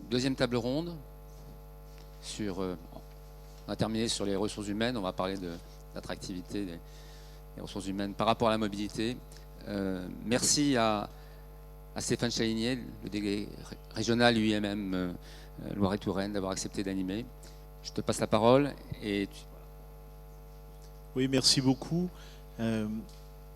deuxième table ronde. On a terminé sur les ressources humaines. On va parler de l'attractivité des ressources humaines par rapport à la mobilité. Merci à Stéphane Chalinier, le délégué régional UIMM Loire-et-Touraine, d'avoir accepté d'animer. Je te passe la parole. Oui, merci beaucoup.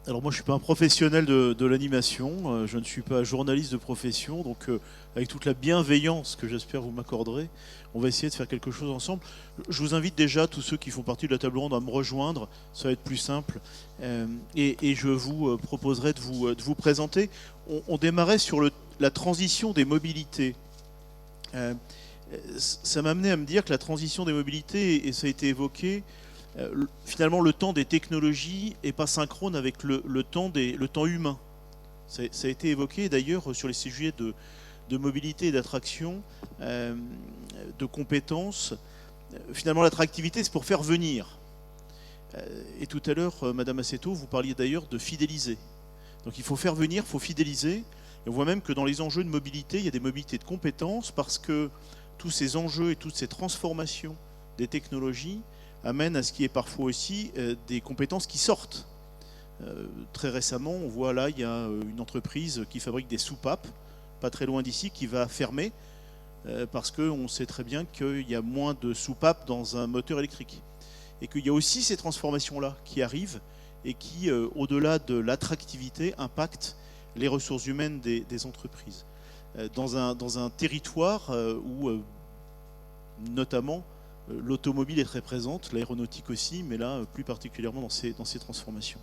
Alors moi, je ne suis pas un professionnel de l'animation, je ne suis pas journaliste de profession, donc avec toute la bienveillance que j'espère vous m'accorderez, on va essayer de faire quelque chose ensemble. Je vous invite déjà, tous ceux qui font partie de la table ronde, à me rejoindre, ça va être plus simple, et je vous proposerai de vous présenter. On démarrait sur la transition des mobilités. Ça m'a amené à me dire que la transition des mobilités, et ça a été évoqué, finalement le temps des technologies n'est pas synchrone avec le temps humain. Ça a été évoqué d'ailleurs sur les sujets de mobilité et d'attraction, de compétences. Finalement l'attractivité c'est pour faire venir. Et tout à l'heure, Madame Assetto, vous parliez d'ailleurs de fidéliser. Donc il faut faire venir, il faut fidéliser. Et on voit même que dans les enjeux de mobilité, il y a des mobilités de compétences parce que tous ces enjeux et toutes ces transformations des technologies amène à ce qui est parfois aussi des compétences qui sortent. Très récemment, on voit là, il y a une entreprise qui fabrique des soupapes, pas très loin d'ici, qui va fermer parce qu'on sait très bien qu'il y a moins de soupapes dans un moteur électrique. Et qu'il y a aussi ces transformations-là qui arrivent et qui, au-delà de l'attractivité, impactent les ressources humaines des entreprises. Dans un territoire où, notamment, l'automobile est très présente, l'aéronautique aussi, mais là, plus particulièrement dans ces transformations.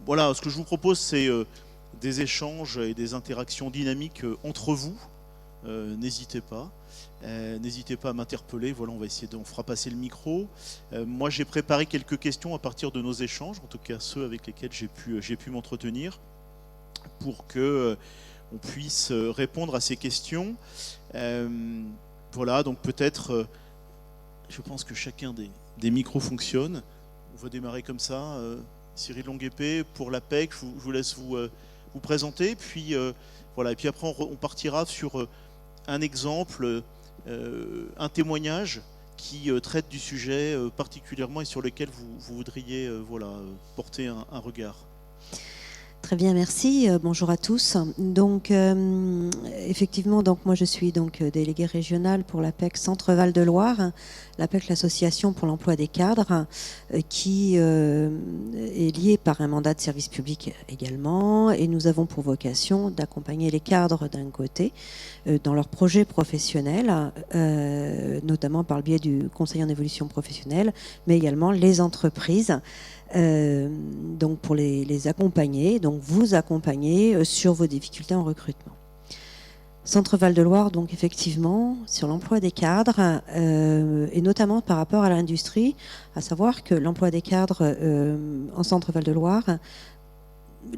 Voilà, ce que je vous propose, c'est des échanges et des interactions dynamiques entre vous. N'hésitez pas. N'hésitez pas à m'interpeller. Voilà, on fera passer le micro. Moi, j'ai préparé quelques questions à partir de nos échanges, en tout cas ceux avec lesquels j'ai pu m'entretenir, pour que on puisse répondre à ces questions. Voilà, donc peut-être, je pense que chacun des micros fonctionne. On va démarrer comme ça. Cyril Longuepée, pour l'APEC, je vous laisse vous présenter. Puis, voilà, et puis après, on partira sur un exemple, un témoignage qui traite du sujet particulièrement et sur lequel vous voudriez porter un regard. Très bien, merci. Bonjour à tous. Donc, effectivement, moi je suis déléguée régionale pour l'APEC Centre-Val de Loire, l'APEC, l'association pour l'emploi des cadres, qui est liée par un mandat de service public également, et nous avons pour vocation d'accompagner les cadres d'un côté dans leurs projets professionnels, notamment par le biais du conseil en évolution professionnelle, mais également les entreprises. Donc pour les accompagner, donc vous accompagner sur vos difficultés en recrutement. Centre Val de Loire, donc effectivement, sur l'emploi des cadres, et notamment par rapport à l'industrie, à savoir que l'emploi des cadres en Centre Val de Loire,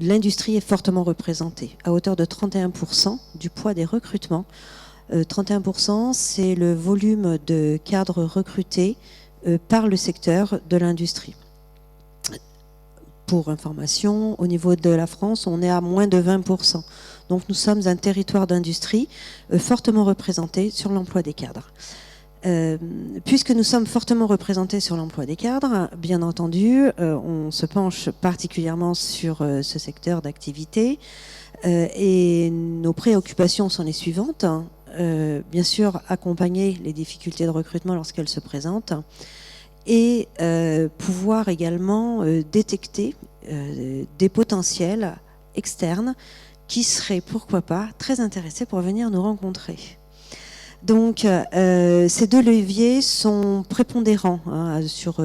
l'industrie est fortement représentée, à hauteur de 31% du poids des recrutements. 31%, c'est le volume de cadres recrutés par le secteur de l'industrie. Pour information, au niveau de la France, on est à moins de 20%. Donc nous sommes un territoire d'industrie fortement représenté sur l'emploi des cadres. Puisque nous sommes fortement représentés sur l'emploi des cadres, bien entendu, on se penche particulièrement sur ce secteur d'activité et nos préoccupations sont les suivantes. Bien sûr, accompagner les difficultés de recrutement lorsqu'elles se présentent, et pouvoir également détecter des potentiels externes qui seraient, pourquoi pas, très intéressés pour venir nous rencontrer. Donc, ces deux leviers sont prépondérants sur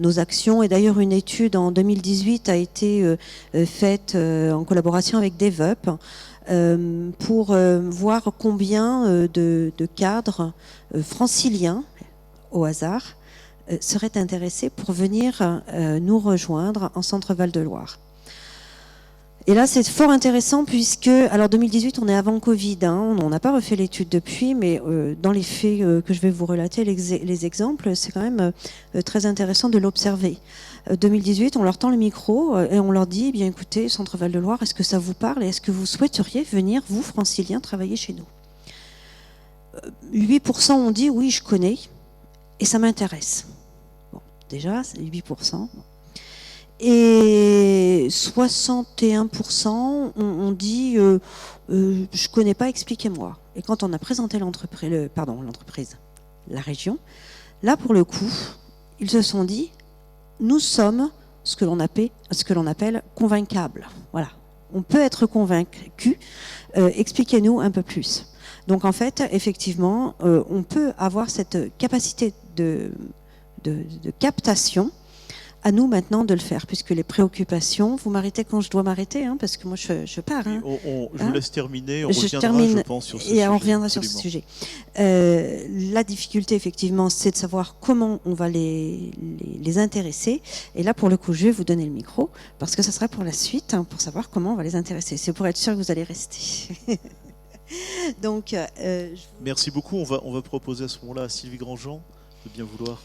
nos actions. Et d'ailleurs, une étude en 2018 a été faite en collaboration avec DevUp pour voir combien de cadres franciliens, au hasard, seraient intéressés pour venir nous rejoindre en Centre Val de Loire. Et là, c'est fort intéressant puisque, alors 2018, on est avant Covid, hein, on n'a pas refait l'étude depuis, mais dans les faits que je vais vous relater, les exemples, c'est quand même très intéressant de l'observer. 2018, on leur tend le micro et on leur dit, eh bien écoutez, Centre Val de Loire, est-ce que ça vous parle et est-ce que vous souhaiteriez venir, vous, franciliens, travailler chez nous ? 8% ont dit, oui, je connais et ça m'intéresse. Bon, déjà, c'est 8%. Et 61% ont dit je connais pas, expliquez-moi. Et quand on a présenté l'entreprise, la région, là pour le coup, ils se sont dit nous sommes ce que l'on appelle convaincables. Voilà, on peut être convaincu. Expliquez-nous un peu plus. Donc en fait, effectivement, on peut avoir cette capacité de captation. À nous maintenant de le faire, puisque les préoccupations, vous m'arrêtez quand je dois m'arrêter, hein, parce que moi je pars. Hein. Je vous laisse terminer, on termine, je pense, sur ce sujet. Et on reviendra sur ce sujet. La difficulté, effectivement, c'est de savoir comment on va les intéresser. Et là, pour le coup, je vais vous donner le micro, parce que ça sera pour la suite, hein, pour savoir comment on va les intéresser. C'est pour être sûr que vous allez rester. Donc, merci beaucoup. On va proposer à ce moment-là à Sylvie Grandjean de bien vouloir...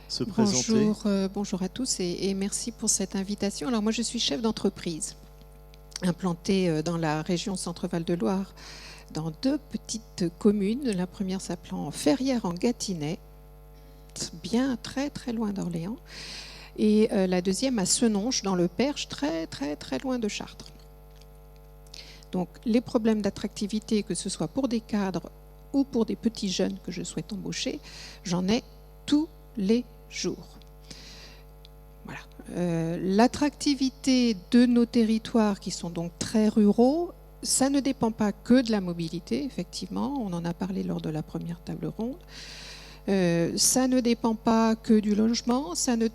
se présenter. Bonjour à tous et merci pour cette invitation. Alors moi je suis chef d'entreprise implantée dans la région Centre-Val de Loire dans 2 petites communes. La première s'appelant Ferrières en Gâtinais, bien très très loin d'Orléans, et la deuxième à Senonches dans le Perche, très très très loin de Chartres. Donc les problèmes d'attractivité, que ce soit pour des cadres ou pour des petits jeunes que je souhaite embaucher, j'en ai tous les jours. Voilà. L'attractivité de nos territoires qui sont donc très ruraux, ça ne dépend pas que de la mobilité, effectivement, on en a parlé lors de la première table ronde. Ça ne dépend pas que du logement, ça ne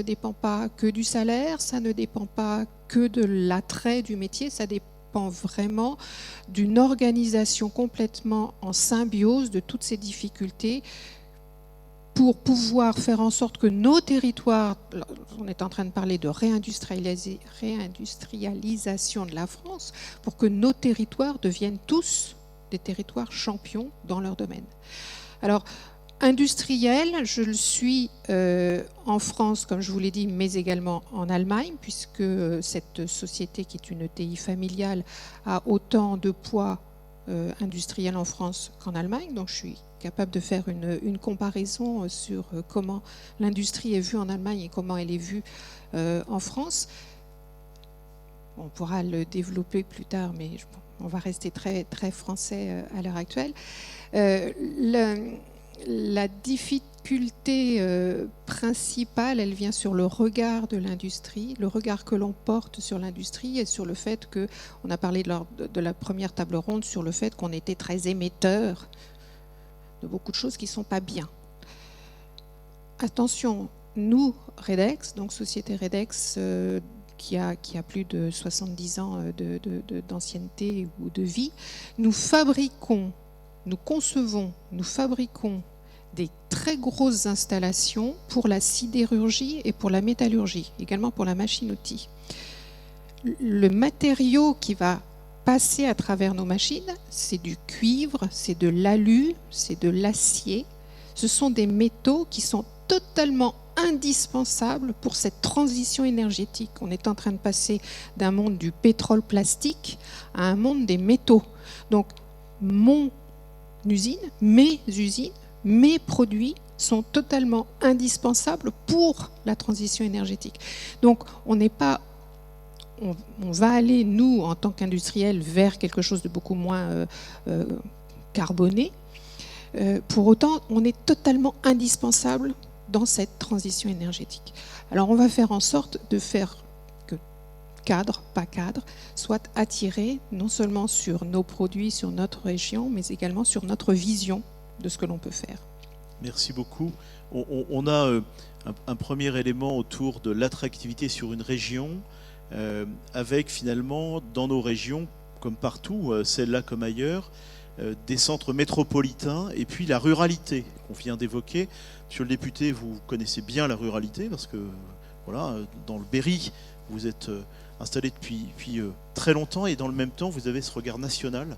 dépend pas que du salaire, ça ne dépend pas que de l'attrait du métier, ça dépend vraiment d'une organisation complètement en symbiose de toutes ces difficultés pour pouvoir faire en sorte que nos territoires, on est en train de parler de réindustrialisation de la France, pour que nos territoires deviennent tous des territoires champions dans leur domaine. Alors, industriel, je le suis en France, comme je vous l'ai dit, mais également en Allemagne, puisque cette société qui est une TI familiale a autant de poids industriel en France qu'en Allemagne, donc je suis capable de faire une comparaison sur comment l'industrie est vue en Allemagne et comment elle est vue en France. On pourra le développer plus tard, mais on va rester très, très français à l'heure actuelle. La difficulté principale, elle vient sur le regard de l'industrie, le regard que l'on porte sur l'industrie et sur le fait que, on a parlé lors de la première table ronde sur le fait qu'on était très émetteur de beaucoup de choses qui ne sont pas bien. Attention, nous, Redex, donc société Redex, qui a plus de 70 ans d'ancienneté ou de vie, nous concevons, nous fabriquons des très grosses installations pour la sidérurgie et pour la métallurgie, également pour la machine-outil. Le matériau qui va passer à travers nos machines, c'est du cuivre, c'est de l'alu, c'est de l'acier. Ce sont des métaux qui sont totalement indispensables pour cette transition énergétique. On est en train de passer d'un monde du pétrole plastique à un monde des métaux. Donc, mon usine, mes usines, mes produits sont totalement indispensables pour la transition énergétique. Donc, on va aller, nous, en tant qu'industriels, vers quelque chose de beaucoup moins carboné. Pour autant, on est totalement indispensable dans cette transition énergétique. Alors, on va faire en sorte de faire que cadre, pas cadre, soit attiré non seulement sur nos produits, sur notre région, mais également sur notre vision de ce que l'on peut faire. Merci beaucoup. On a un premier élément autour de l'attractivité sur une région, avec finalement dans nos régions, comme partout, celle-là comme ailleurs, des centres métropolitains et puis la ruralité qu'on vient d'évoquer. Monsieur le député, vous connaissez bien la ruralité parce que voilà, dans le Berry, Vous êtes installé depuis très longtemps et dans le même temps, vous avez ce regard national,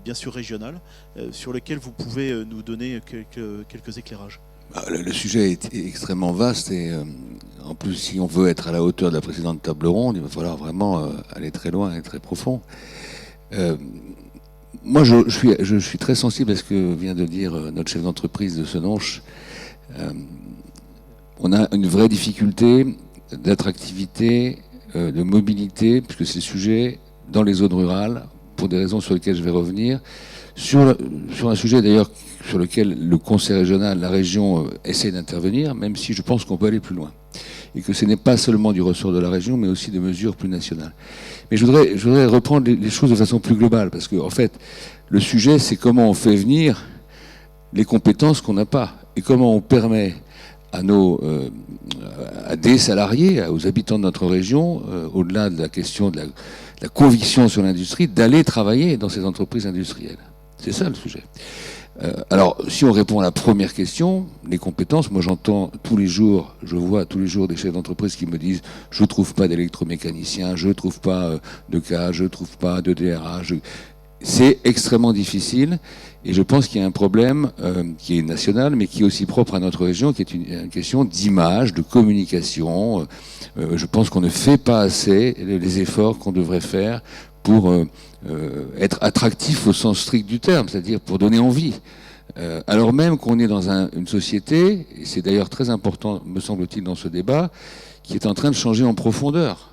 bien sûr régional, sur lequel vous pouvez nous donner quelques éclairages. Le sujet est extrêmement vaste et en plus, si on veut être à la hauteur de la précédente table ronde, il va falloir vraiment aller très loin et très profond. Moi, je suis très sensible à ce que vient de dire notre chef d'entreprise de Senonches. On a une vraie difficulté d'attractivité, de mobilité, puisque ces sujets dans les zones rurales, pour des raisons sur lesquelles je vais revenir, sur un sujet d'ailleurs sur lequel le conseil régional, la région essaie d'intervenir, même si je pense qu'on peut aller plus loin. Et que ce n'est pas seulement du ressort de la région, mais aussi de mesures plus nationales. Mais je voudrais reprendre les choses de façon plus globale, parce que en fait, le sujet, c'est comment on fait venir les compétences qu'on n'a pas, et comment on permet à des salariés, aux habitants de notre région, au-delà de la question de la conviction sur l'industrie, d'aller travailler dans ces entreprises industrielles. C'est ça le sujet. Alors, si on répond à la première question, les compétences, moi j'entends tous les jours, je vois tous les jours des chefs d'entreprise qui me disent « je trouve pas d'électromécanicien, je trouve pas de cas, je trouve pas de DRH ». C'est extrêmement difficile et je pense qu'il y a un problème qui est national mais qui est aussi propre à notre région, qui est une question d'image, de communication. Je pense qu'on ne fait pas assez les efforts qu'on devrait faire pour être attractif au sens strict du terme, c'est-à-dire pour donner envie. Alors même qu'on est dans une société, et c'est d'ailleurs très important, me semble-t-il, dans ce débat, qui est en train de changer en profondeur.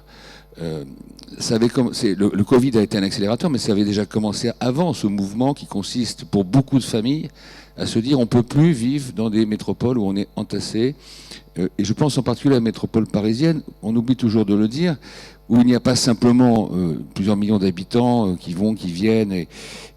Le Covid a été un accélérateur, mais ça avait déjà commencé avant, ce mouvement qui consiste pour beaucoup de familles à se dire on ne peut plus vivre dans des métropoles où on est entassé. Et je pense en particulier à la métropole parisienne, on oublie toujours de le dire, où il n'y a pas simplement plusieurs millions d'habitants qui vont, qui viennent, et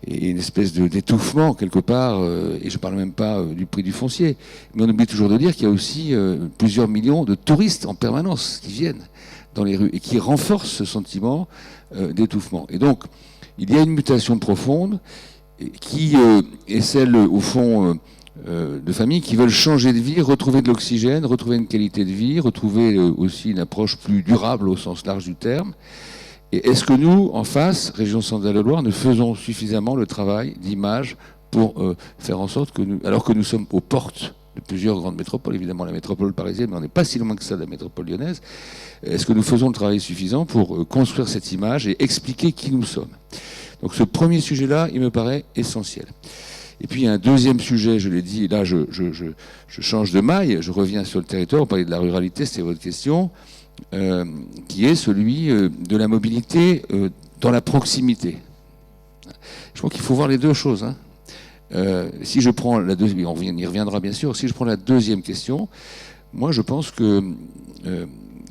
une espèce d'étouffement quelque part, et je ne parle même pas du prix du foncier, mais on oublie toujours de dire qu'il y a aussi plusieurs millions de touristes en permanence qui viennent dans les rues et qui renforcent ce sentiment d'étouffement. Et donc, il y a une mutation profonde qui est celle, au fond, de familles qui veulent changer de vie, retrouver de l'oxygène, retrouver une qualité de vie, retrouver aussi une approche plus durable au sens large du terme. Et est-ce que nous, en face, Région Centre-Val-de-Loire, ne faisons suffisamment le travail d'image pour faire en sorte que alors que nous sommes aux portes de plusieurs grandes métropoles, évidemment la métropole parisienne, mais on n'est pas si loin que ça de la métropole lyonnaise, est-ce que nous faisons le travail suffisant pour construire cette image et expliquer qui nous sommes? Donc ce premier sujet-là, il me paraît essentiel. Et puis il y a un deuxième sujet, je l'ai dit, là je change de maille, je reviens sur le territoire, on parlait de la ruralité, c'était votre question, qui est celui de la mobilité dans la proximité. Je crois qu'il faut voir les deux choses. Si je prends la deuxième, on y reviendra bien sûr, si je prends la deuxième question, moi je pense que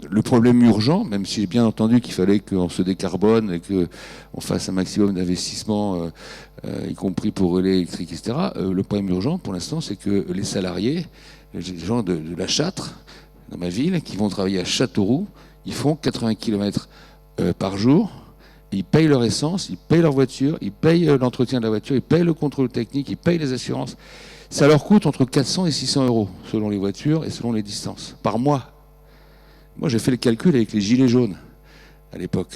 le problème urgent, même si j'ai bien entendu qu'il fallait qu'on se décarbone et qu'on fasse un maximum d'investissements, y compris pour relais électriques, etc., le problème urgent pour l'instant c'est que les salariés, les gens de la Châtre, dans ma ville, qui vont travailler à Châteauroux, ils font 80 km par jour. Ils payent leur essence, ils payent leur voiture, ils payent l'entretien de la voiture, ils payent le contrôle technique, ils payent les assurances. Ça leur coûte entre 400 et 600 euros, selon les voitures et selon les distances, par mois. Moi, j'ai fait le calcul avec les gilets jaunes, à l'époque.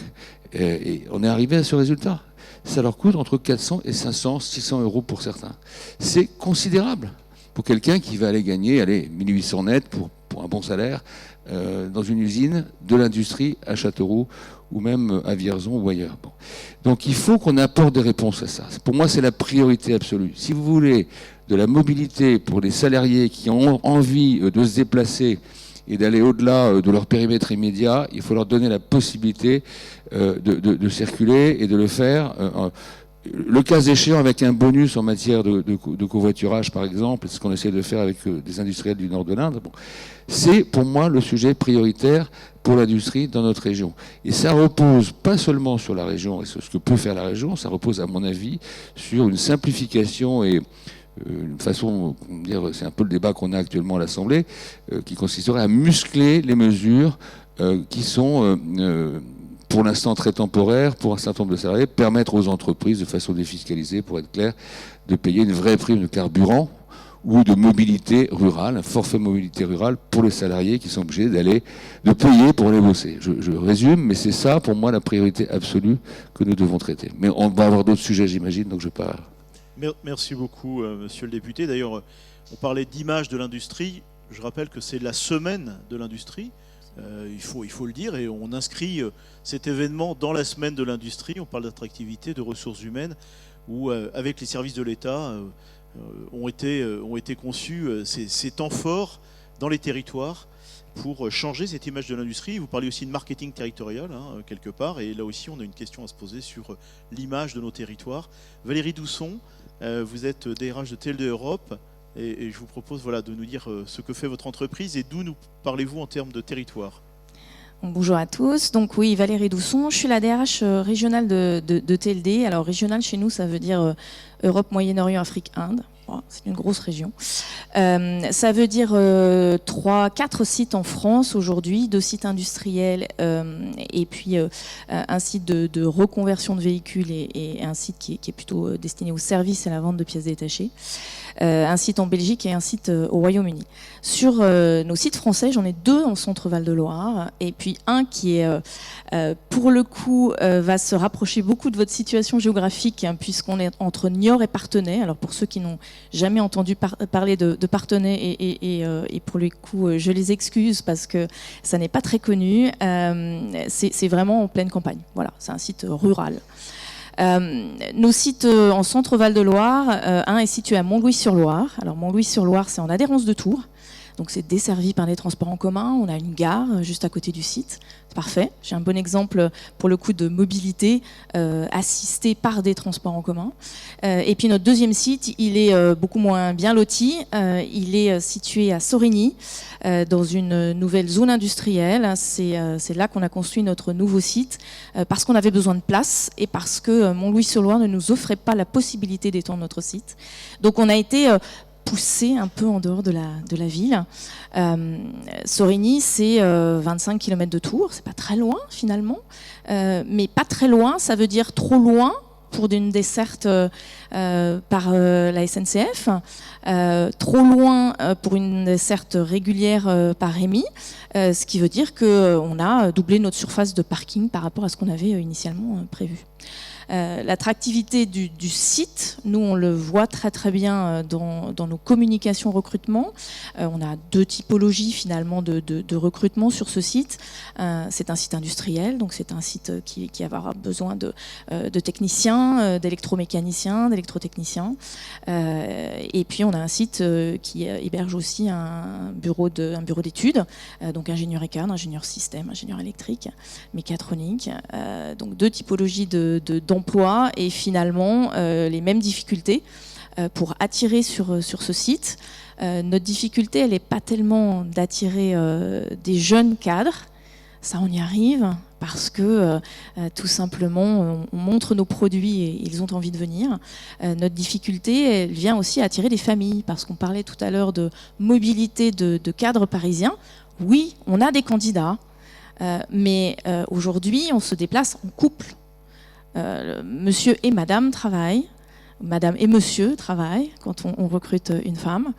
Et on est arrivé à ce résultat. Ça leur coûte entre 400 et 500, 600 euros pour certains. C'est considérable pour quelqu'un qui va aller gagner 1800 net pour un bon salaire dans une usine de l'industrie à Châteauroux ou même à Vierzon ou ailleurs. Bon. Donc il faut qu'on apporte des réponses à ça. Pour moi, c'est la priorité absolue. Si vous voulez de la mobilité pour les salariés qui ont envie de se déplacer et d'aller au-delà de leur périmètre immédiat, il faut leur donner la possibilité de circuler et de le faire. Le cas échéant avec un bonus en matière de covoiturage, par exemple, c'est ce qu'on essaie de faire avec des industriels du nord de l'Inde. Bon. C'est pour moi le sujet prioritaire pour l'industrie dans notre région. Et ça repose pas seulement sur la région et sur ce que peut faire la région, ça repose à mon avis sur une simplification et une façon, c'est un peu le débat qu'on a actuellement à l'Assemblée, qui consisterait à muscler les mesures qui sont pour l'instant très temporaires pour un certain nombre de salariés, permettre aux entreprises de façon défiscalisée, pour être clair, de payer une vraie prime de carburant ou de mobilité rurale, un forfait mobilité rurale pour les salariés qui sont obligés de payer pour aller bosser. Je résume, mais c'est ça pour moi la priorité absolue que nous devons traiter. Mais on va avoir d'autres sujets, j'imagine, donc je ne vais pas... Merci beaucoup, monsieur le député. D'ailleurs, on parlait d'image de l'industrie. Je rappelle que c'est la semaine de l'industrie. Il faut le dire, et on inscrit cet événement dans la semaine de l'industrie. On parle d'attractivité, de ressources humaines, où avec les services de l'État ont été conçus ces temps forts dans les territoires pour changer cette image de l'industrie. Vous parlez aussi de marketing territorial, quelque part, et là aussi on a une question à se poser sur l'image de nos territoires. Valérie Dousson, vous êtes DRH de TLD Europe, et je vous propose de nous dire ce que fait votre entreprise et d'où nous parlez-vous en termes de territoire. Bonjour à tous. Donc oui, Valérie Dousson, je suis la DRH régionale de TLD. Alors régionale chez nous, ça veut dire Europe, Moyen-Orient, Afrique, Inde. C'est une grosse région. Ça veut dire 4 sites en France aujourd'hui, 2 sites industriels et puis un site de reconversion de véhicules et un site qui est plutôt destiné au service et à la vente de pièces détachées. Un site en Belgique et un site au Royaume-Uni. Sur nos sites français, j'en ai 2 en Centre-Val de Loire et puis un qui est, pour le coup, va se rapprocher beaucoup de votre situation géographique puisqu'on est entre Niort et Parthenay. Alors pour ceux qui n'ont jamais entendu parler de Parthenay et pour le coup, je les excuse parce que ça n'est pas très connu. C'est vraiment en pleine campagne. Voilà, c'est un site rural. Nos sites en Centre-Val de Loire, un est situé à Montlouis-sur-Loire. Alors Montlouis-sur-Loire, c'est en adhérence de Tours. Donc c'est desservi par les transports en commun. On a une gare juste à côté du site. C'est parfait. J'ai un bon exemple pour le coup de mobilité assistée par des transports en commun. Et puis notre deuxième site, il est beaucoup moins bien loti. Il est situé à Sorigny, dans une nouvelle zone industrielle. C'est là qu'on a construit notre nouveau site parce qu'on avait besoin de place et parce que Montlouis-sur-Loire ne nous offrait pas la possibilité d'étendre notre site. Donc on a été poussé un peu en dehors de la ville. Sorigny, c'est 25 km de Tours, c'est pas très loin finalement, mais pas très loin, ça veut dire trop loin pour une desserte par la SNCF, trop loin pour une desserte régulière par Rémi, ce qui veut dire qu'on a doublé notre surface de parking par rapport à ce qu'on avait initialement prévu. L'attractivité du site, nous on le voit très très bien dans nos communications recrutement. On a 2 typologies finalement de recrutement sur ce site. C'est un site industriel, donc c'est un site qui va avoir besoin de techniciens, d'électromécaniciens, d'électrotechniciens. Et puis on a un site qui héberge aussi un bureau d'études, donc ingénieur ECAD, ingénieur système, ingénieur électrique, mécatronique. Donc 2 typologies d'emploi et finalement les mêmes difficultés pour attirer sur ce site. Notre difficulté, elle n'est pas tellement d'attirer des jeunes cadres, ça on y arrive parce que tout simplement on montre nos produits et ils ont envie de venir. Notre difficulté, elle vient aussi à attirer des familles parce qu'on parlait tout à l'heure de mobilité de cadres parisiens. Oui, on a des candidats, mais aujourd'hui on se déplace en couple. Monsieur et madame travaillent, madame et monsieur travaillent quand on recrute une femme.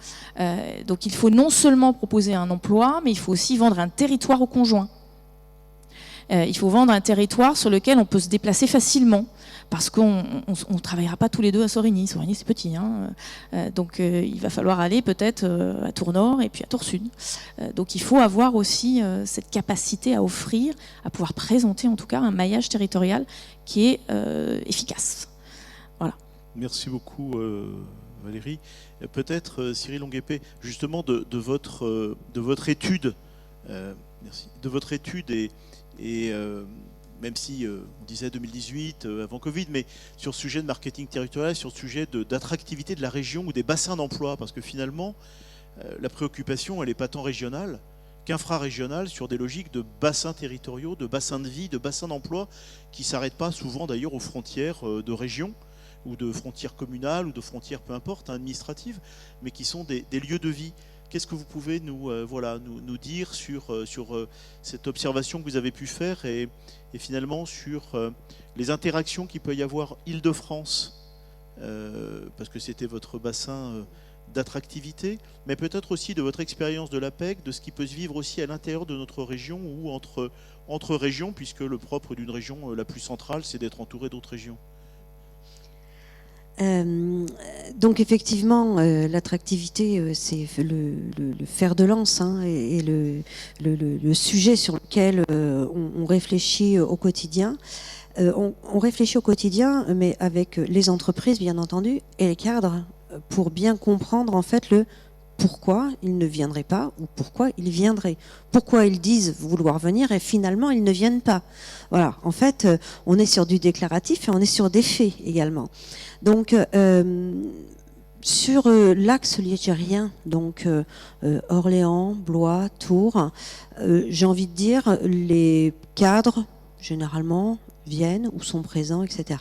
Donc il faut non seulement proposer un emploi, mais il faut aussi vendre un territoire au conjoint. Il faut vendre un territoire sur lequel on peut se déplacer facilement, parce qu'on ne travaillera pas tous les 2 à Sorigny. Sorigny, c'est petit, donc il va falloir aller peut-être à Tours-Nord et puis à Tours-Sud. Donc il faut avoir aussi cette capacité à offrir, à pouvoir présenter en tout cas un maillage territorial qui est efficace. Voilà. Merci beaucoup Valérie. Peut-être Cyril Longuepée, justement de votre étude, merci, de votre étude et même si on disait 2018 avant Covid, mais sur ce sujet de marketing territorial, sur ce sujet d'attractivité de la région ou des bassins d'emploi, parce que finalement la préoccupation elle n'est pas tant régionale qu'infrarégionale sur des logiques de bassins territoriaux, de bassins de vie, de bassins d'emploi qui ne s'arrêtent pas souvent d'ailleurs aux frontières de région ou de frontières communales ou de frontières peu importe administratives, mais qui sont des lieux de vie. Qu'est-ce que vous pouvez nous dire sur cette observation que vous avez pu faire et finalement sur les interactions qu'il peut y avoir Île-de-France, parce que c'était votre bassin d'attractivité, mais peut-être aussi de votre expérience de l'APEC, de ce qui peut se vivre aussi à l'intérieur de notre région ou entre régions, puisque le propre d'une région la plus centrale, c'est d'être entouré d'autres régions. Donc effectivement, l'attractivité, c'est le fer de lance hein, et le sujet sur lequel on réfléchit au quotidien. On réfléchit au quotidien, mais avec les entreprises, bien entendu, et les cadres, pour bien comprendre en fait le pourquoi ils ne viendraient pas ou pourquoi ils viendraient. Pourquoi ils disent vouloir venir et finalement ils ne viennent pas. Voilà, en fait, on est sur du déclaratif et on est sur des faits également. Donc, sur l'axe ligérien, donc Orléans, Blois, Tours, j'ai envie de dire, les cadres, généralement, viennent ou sont présents, etc.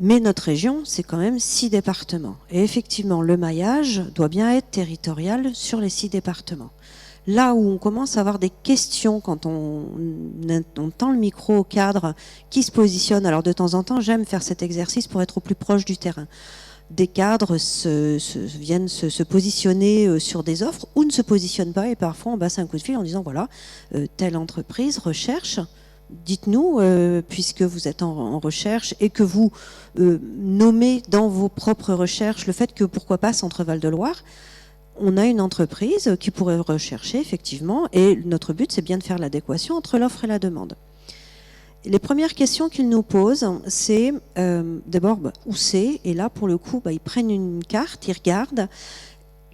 Mais notre région, c'est quand même 6 départements. Et effectivement, le maillage doit bien être territorial sur les 6 départements. Là où on commence à avoir des questions quand on tend le micro au cadre qui se positionne, alors de temps en temps, j'aime faire cet exercice pour être au plus proche du terrain. Des cadres viennent se positionner sur des offres ou ne se positionnent pas et parfois on passe un coup de fil en disant voilà, telle entreprise recherche. Dites-nous, puisque vous êtes en recherche et que vous nommez dans vos propres recherches le fait que pourquoi pas Centre-Val de Loire, on a une entreprise qui pourrait rechercher effectivement et notre but c'est bien de faire l'adéquation entre l'offre et la demande. Les premières questions qu'ils nous posent, c'est d'abord où c'est, et là pour le coup ils prennent une carte, ils regardent.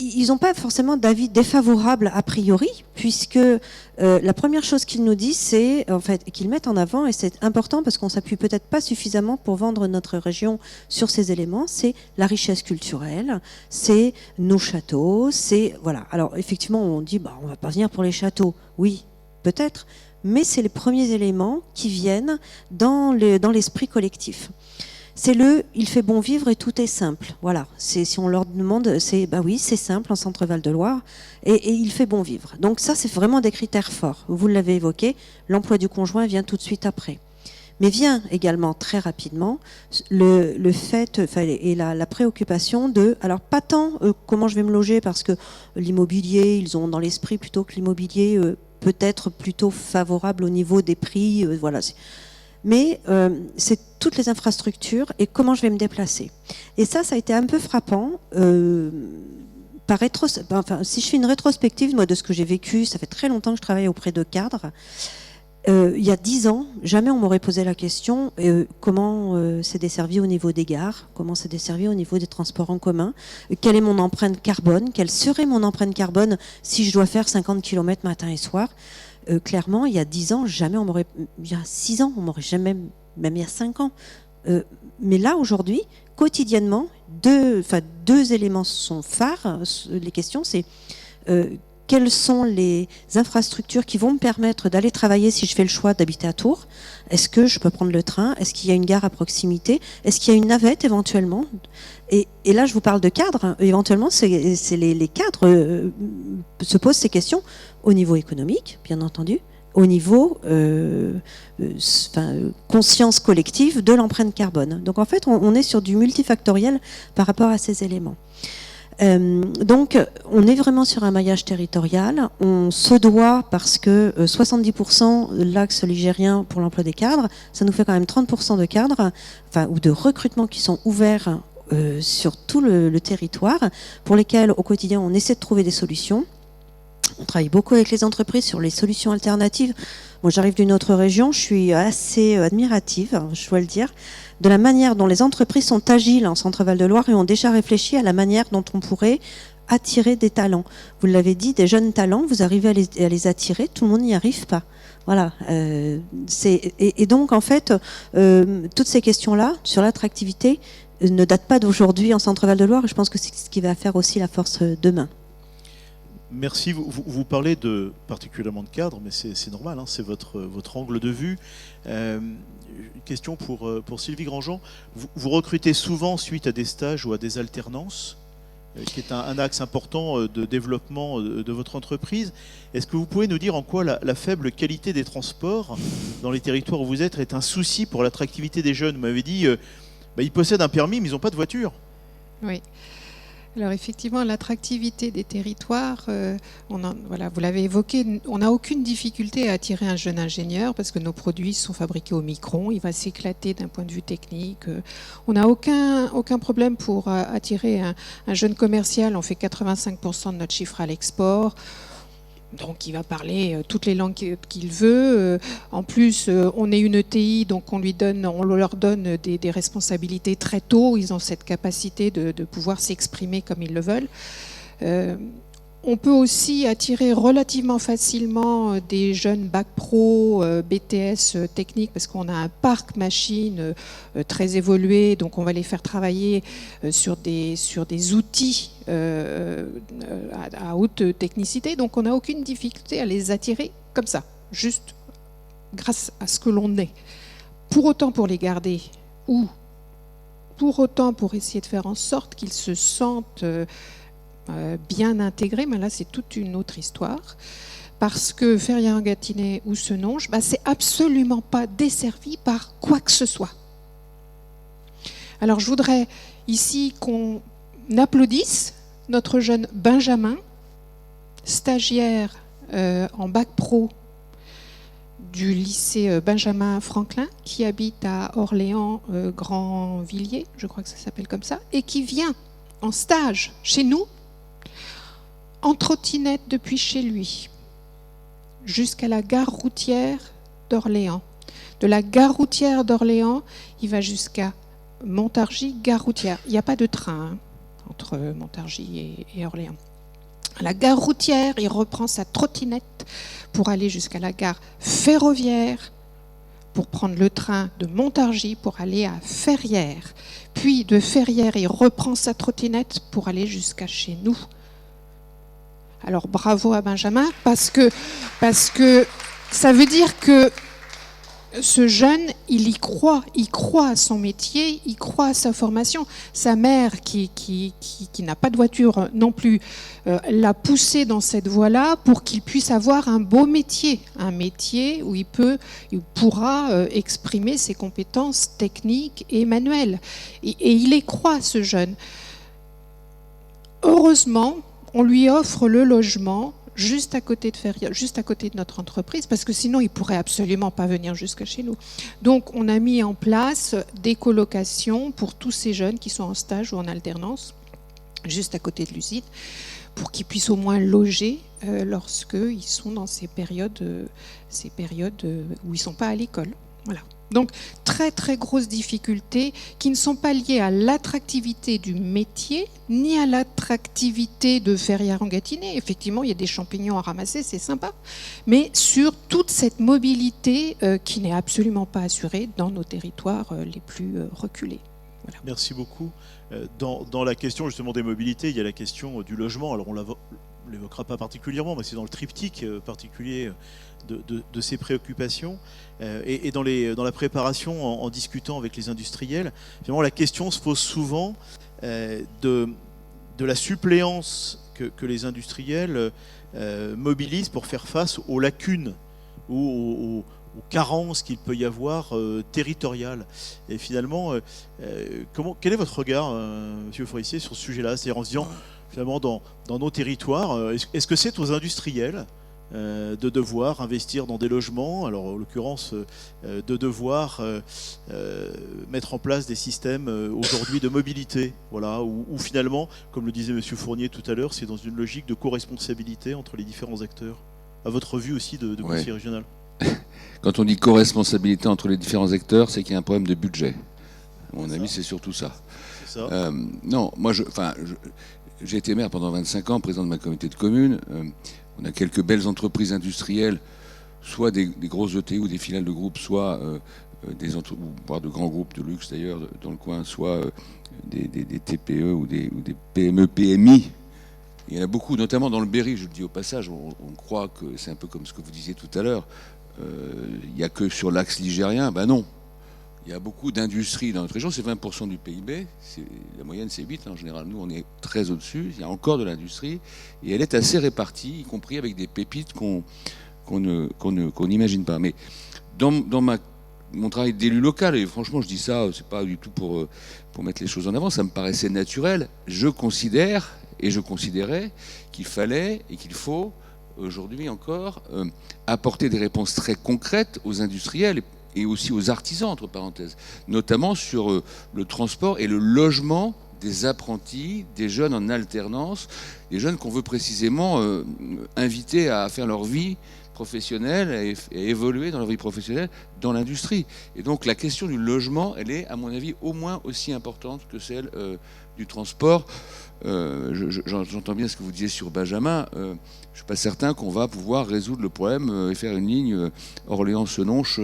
Ils n'ont pas forcément d'avis défavorable a priori, puisque la première chose qu'ils nous disent, c'est en fait qu'ils mettent en avant, et c'est important parce qu'on s'appuie peut-être pas suffisamment pour vendre notre région sur ces éléments, c'est la richesse culturelle, c'est nos châteaux, c'est voilà. Alors effectivement, on dit on va pas venir pour les châteaux, oui, peut-être, mais c'est les premiers éléments qui viennent dans l'esprit collectif. C'est il fait bon vivre et tout est simple. Voilà. Si on leur demande, c'est oui, c'est simple en Centre-Val de Loire et il fait bon vivre. Donc ça, c'est vraiment des critères forts. Vous l'avez évoqué, l'emploi du conjoint vient tout de suite après. Mais vient également très rapidement le fait et la préoccupation de, alors pas tant comment je vais me loger parce que l'immobilier, ils ont dans l'esprit plutôt que l'immobilier peut être plutôt favorable au niveau des prix. Voilà. Mais c'est toutes les infrastructures et comment je vais me déplacer. Et ça a été un peu frappant. Si je fais une rétrospective moi, de ce que j'ai vécu, ça fait très longtemps que je travaille auprès de cadres. Il y a 10 ans, jamais on m'aurait posé la question comment c'est desservi au niveau des gares, comment c'est desservi au niveau des transports en commun, quelle est mon empreinte carbone, quelle serait mon empreinte carbone si je dois faire 50 km matin et soir. Clairement, il y a 10 ans, jamais on m'aurait... Il y a 6 ans, on m'aurait jamais... Même il y a 5 ans. Mais là, aujourd'hui, quotidiennement, deux éléments sont phares. Les questions, c'est quelles sont les infrastructures qui vont me permettre d'aller travailler si je fais le choix d'habiter à Tours? Est-ce que je peux prendre le train? Est-ce qu'il y a une gare à proximité? Est-ce qu'il y a une navette éventuellement? Et là, je vous parle de cadres. Éventuellement, c'est les cadres se posent ces questions au niveau économique, bien entendu, au niveau conscience collective de l'empreinte carbone. Donc en fait, on est sur du multifactoriel par rapport à ces éléments. Donc on est vraiment sur un maillage territorial. On se doit, parce que 70% de l'axe ligérien pour l'emploi des cadres, ça nous fait quand même 30% de cadres, ou de recrutements qui sont ouverts sur tout le territoire, pour lesquels au quotidien on essaie de trouver des solutions. On travaille beaucoup avec les entreprises sur les solutions alternatives. Moi, j'arrive d'une autre région, je suis assez admirative, je dois le dire, de la manière dont les entreprises sont agiles en Centre-Val de Loire et ont déjà réfléchi à la manière dont on pourrait attirer des talents. Vous l'avez dit, des jeunes talents, vous arrivez à les attirer, tout le monde n'y arrive pas. Voilà. Et donc, en fait, toutes ces questions-là, sur l'attractivité, ne datent pas d'aujourd'hui en Centre-Val de Loire, et je pense que c'est ce qui va faire aussi la force demain. Merci. Vous parlez particulièrement de cadre, mais c'est normal, hein, c'est votre angle de vue. Une question pour Sylvie Grandjean. Vous recrutez souvent suite à des stages ou à des alternances, qui est un axe important de développement de votre entreprise. Est-ce que vous pouvez nous dire en quoi la faible qualité des transports dans les territoires où vous êtes est un souci pour l'attractivité des jeunes? Vous m'avez dit ils possèdent un permis, mais ils n'ont pas de voiture. Oui. Alors effectivement, l'attractivité des territoires, voilà, vous l'avez évoqué, on n'a aucune difficulté à attirer un jeune ingénieur parce que nos produits sont fabriqués au micron, il va s'éclater d'un point de vue technique. On n'a aucun problème pour attirer un jeune commercial, on fait 85% de notre chiffre à l'export. Donc il va parler toutes les langues qu'il veut. En plus, on est une ETI, donc on leur donne des responsabilités très tôt. Ils ont cette capacité de pouvoir s'exprimer comme ils le veulent. On peut aussi attirer relativement facilement des jeunes bac pro, BTS technique, parce qu'on a un parc machine très évolué, donc on va les faire travailler sur des outils à haute technicité, donc on n'a aucune difficulté à les attirer comme ça, juste grâce à ce que l'on est. Pour autant, pour les garder, ou pour autant pour essayer de faire en sorte qu'ils se sentent bien intégrés, mais là c'est toute une autre histoire, parce que Ferrières-en-Gâtinais ou Senonches, c'est absolument pas desservi par quoi que ce soit. Alors je voudrais ici qu'on applaudisse notre jeune Benjamin, stagiaire en bac pro du lycée Benjamin Franklin, qui habite à Orléans Grand-Villiers, je crois que ça s'appelle comme ça, et qui vient en stage chez nous en trottinette depuis chez lui jusqu'à la gare routière d'Orléans. De la gare routière d'Orléans, il va jusqu'à Montargis, gare routière. Il n'y a pas de train entre Montargis et Orléans. À la gare routière, il reprend sa trottinette pour aller jusqu'à la gare ferroviaire, pour prendre le train de Montargis pour aller à Ferrières. Puis de Ferrières, il reprend sa trottinette pour aller jusqu'à chez nous. Alors bravo à Benjamin, parce que ça veut dire que ce jeune, il croit à son métier, il croit à sa formation. Sa mère, qui n'a pas de voiture non plus, l'a poussé dans cette voie-là pour qu'il puisse avoir un beau métier, un métier où il pourra exprimer ses compétences techniques et manuelles. Et il y croit, ce jeune. Heureusement, on lui offre le logement juste à côté de Ferrières, juste à côté de notre entreprise, parce que sinon il pourrait absolument pas venir jusque chez nous. Donc on a mis en place des colocations pour tous ces jeunes qui sont en stage ou en alternance, juste à côté de l'usine, pour qu'ils puissent au moins loger lorsqu'ils sont dans ces périodes où ils sont pas à l'école. Voilà. Donc, très très grosses difficultés qui ne sont pas liées à l'attractivité du métier, ni à l'attractivité de Ferrières-en-Gâtinais. Effectivement, il y a des champignons à ramasser, c'est sympa. Mais sur toute cette mobilité qui n'est absolument pas assurée dans nos territoires les plus reculés. Voilà. Merci beaucoup. Dans la question justement des mobilités, il y a la question du logement. Alors on l'évoquera pas particulièrement, mais c'est dans le triptyque particulier de ces préoccupations. Et dans la préparation, en discutant avec les industriels, finalement la question se pose souvent de la suppléance que les industriels mobilisent pour faire face aux lacunes ou aux carences qu'il peut y avoir territoriales. Et finalement, quel est votre regard, Monsieur Forissier, sur ce sujet-là? C'est-à-dire en se disant, finalement, dans nos territoires, est-ce que c'est aux industriels de devoir investir dans des logements, alors en l'occurrence de devoir mettre en place des systèmes aujourd'hui de mobilité, voilà, où finalement, comme le disait Monsieur Fournier tout à l'heure, c'est dans une logique de co-responsabilité entre les différents acteurs. À votre vue aussi de conseiller régional. Quand on dit co-responsabilité entre les différents acteurs, c'est qu'il y a un problème de budget. À mon avis, c'est surtout ça. C'est ça. Non, moi, j'ai été maire pendant 25 ans, président de ma communauté de communes. On a quelques belles entreprises industrielles, soit des grosses ETI ou des filiales de groupes, soit voire de grands groupes de luxe d'ailleurs dans le coin, soit des TPE ou des PME, PMI. Il y en a beaucoup, notamment dans le Berry, je le dis au passage, on croit que c'est un peu comme ce que vous disiez tout à l'heure, il n'y a que sur l'axe ligérien, ben non. Il y a beaucoup d'industries dans notre région, c'est 20% du PIB, la moyenne c'est 8% en général, nous on est très au-dessus, il y a encore de l'industrie, et elle est assez répartie, y compris avec des pépites qu'on n'imagine pas. Mais dans mon travail d'élu local, et franchement je dis ça, c'est pas du tout pour mettre les choses en avant, ça me paraissait naturel. Je considère et je considérais qu'il fallait et qu'il faut aujourd'hui encore apporter des réponses très concrètes aux industriels et aussi aux artisans, entre parenthèses, notamment sur le transport et le logement des apprentis, des jeunes en alternance, des jeunes qu'on veut précisément inviter à faire leur vie professionnelle et à évoluer dans leur vie professionnelle dans l'industrie. Et donc la question du logement, elle est à mon avis au moins aussi importante que celle du transport. J'entends bien ce que vous disiez sur Benjamin. Je ne suis pas certain qu'on va pouvoir résoudre le problème et faire une ligne Orléans-Senonches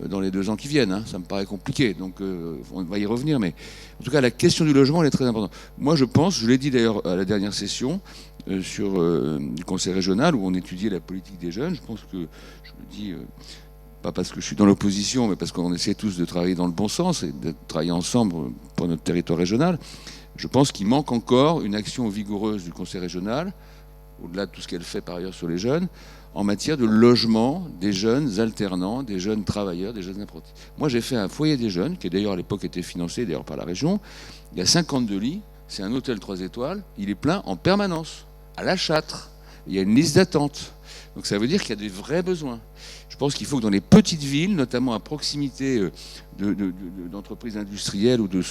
dans les 2 ans qui viennent. Ça me paraît compliqué, donc on va y revenir. Mais en tout cas, la question du logement, elle est très importante. Moi, je pense, je l'ai dit d'ailleurs à la dernière session du conseil régional où on étudiait la politique des jeunes, je pense que, je me dis, pas parce que je suis dans l'opposition, mais parce qu'on essaie tous de travailler dans le bon sens et de travailler ensemble pour notre territoire régional. Je pense qu'il manque encore une action vigoureuse du conseil régional, au-delà de tout ce qu'elle fait par ailleurs sur les jeunes, en matière de logement des jeunes alternants, des jeunes travailleurs, des jeunes apprentis. Moi, j'ai fait un foyer des jeunes, qui d'ailleurs à l'époque était financé d'ailleurs par la région. Il y a 52 lits, c'est un hôtel 3 étoiles, il est plein en permanence, à La Châtre. Il y a une liste d'attente. Donc ça veut dire qu'il y a des vrais besoins. Je pense qu'il faut que dans les petites villes, notamment à proximité d'entreprises industrielles ou de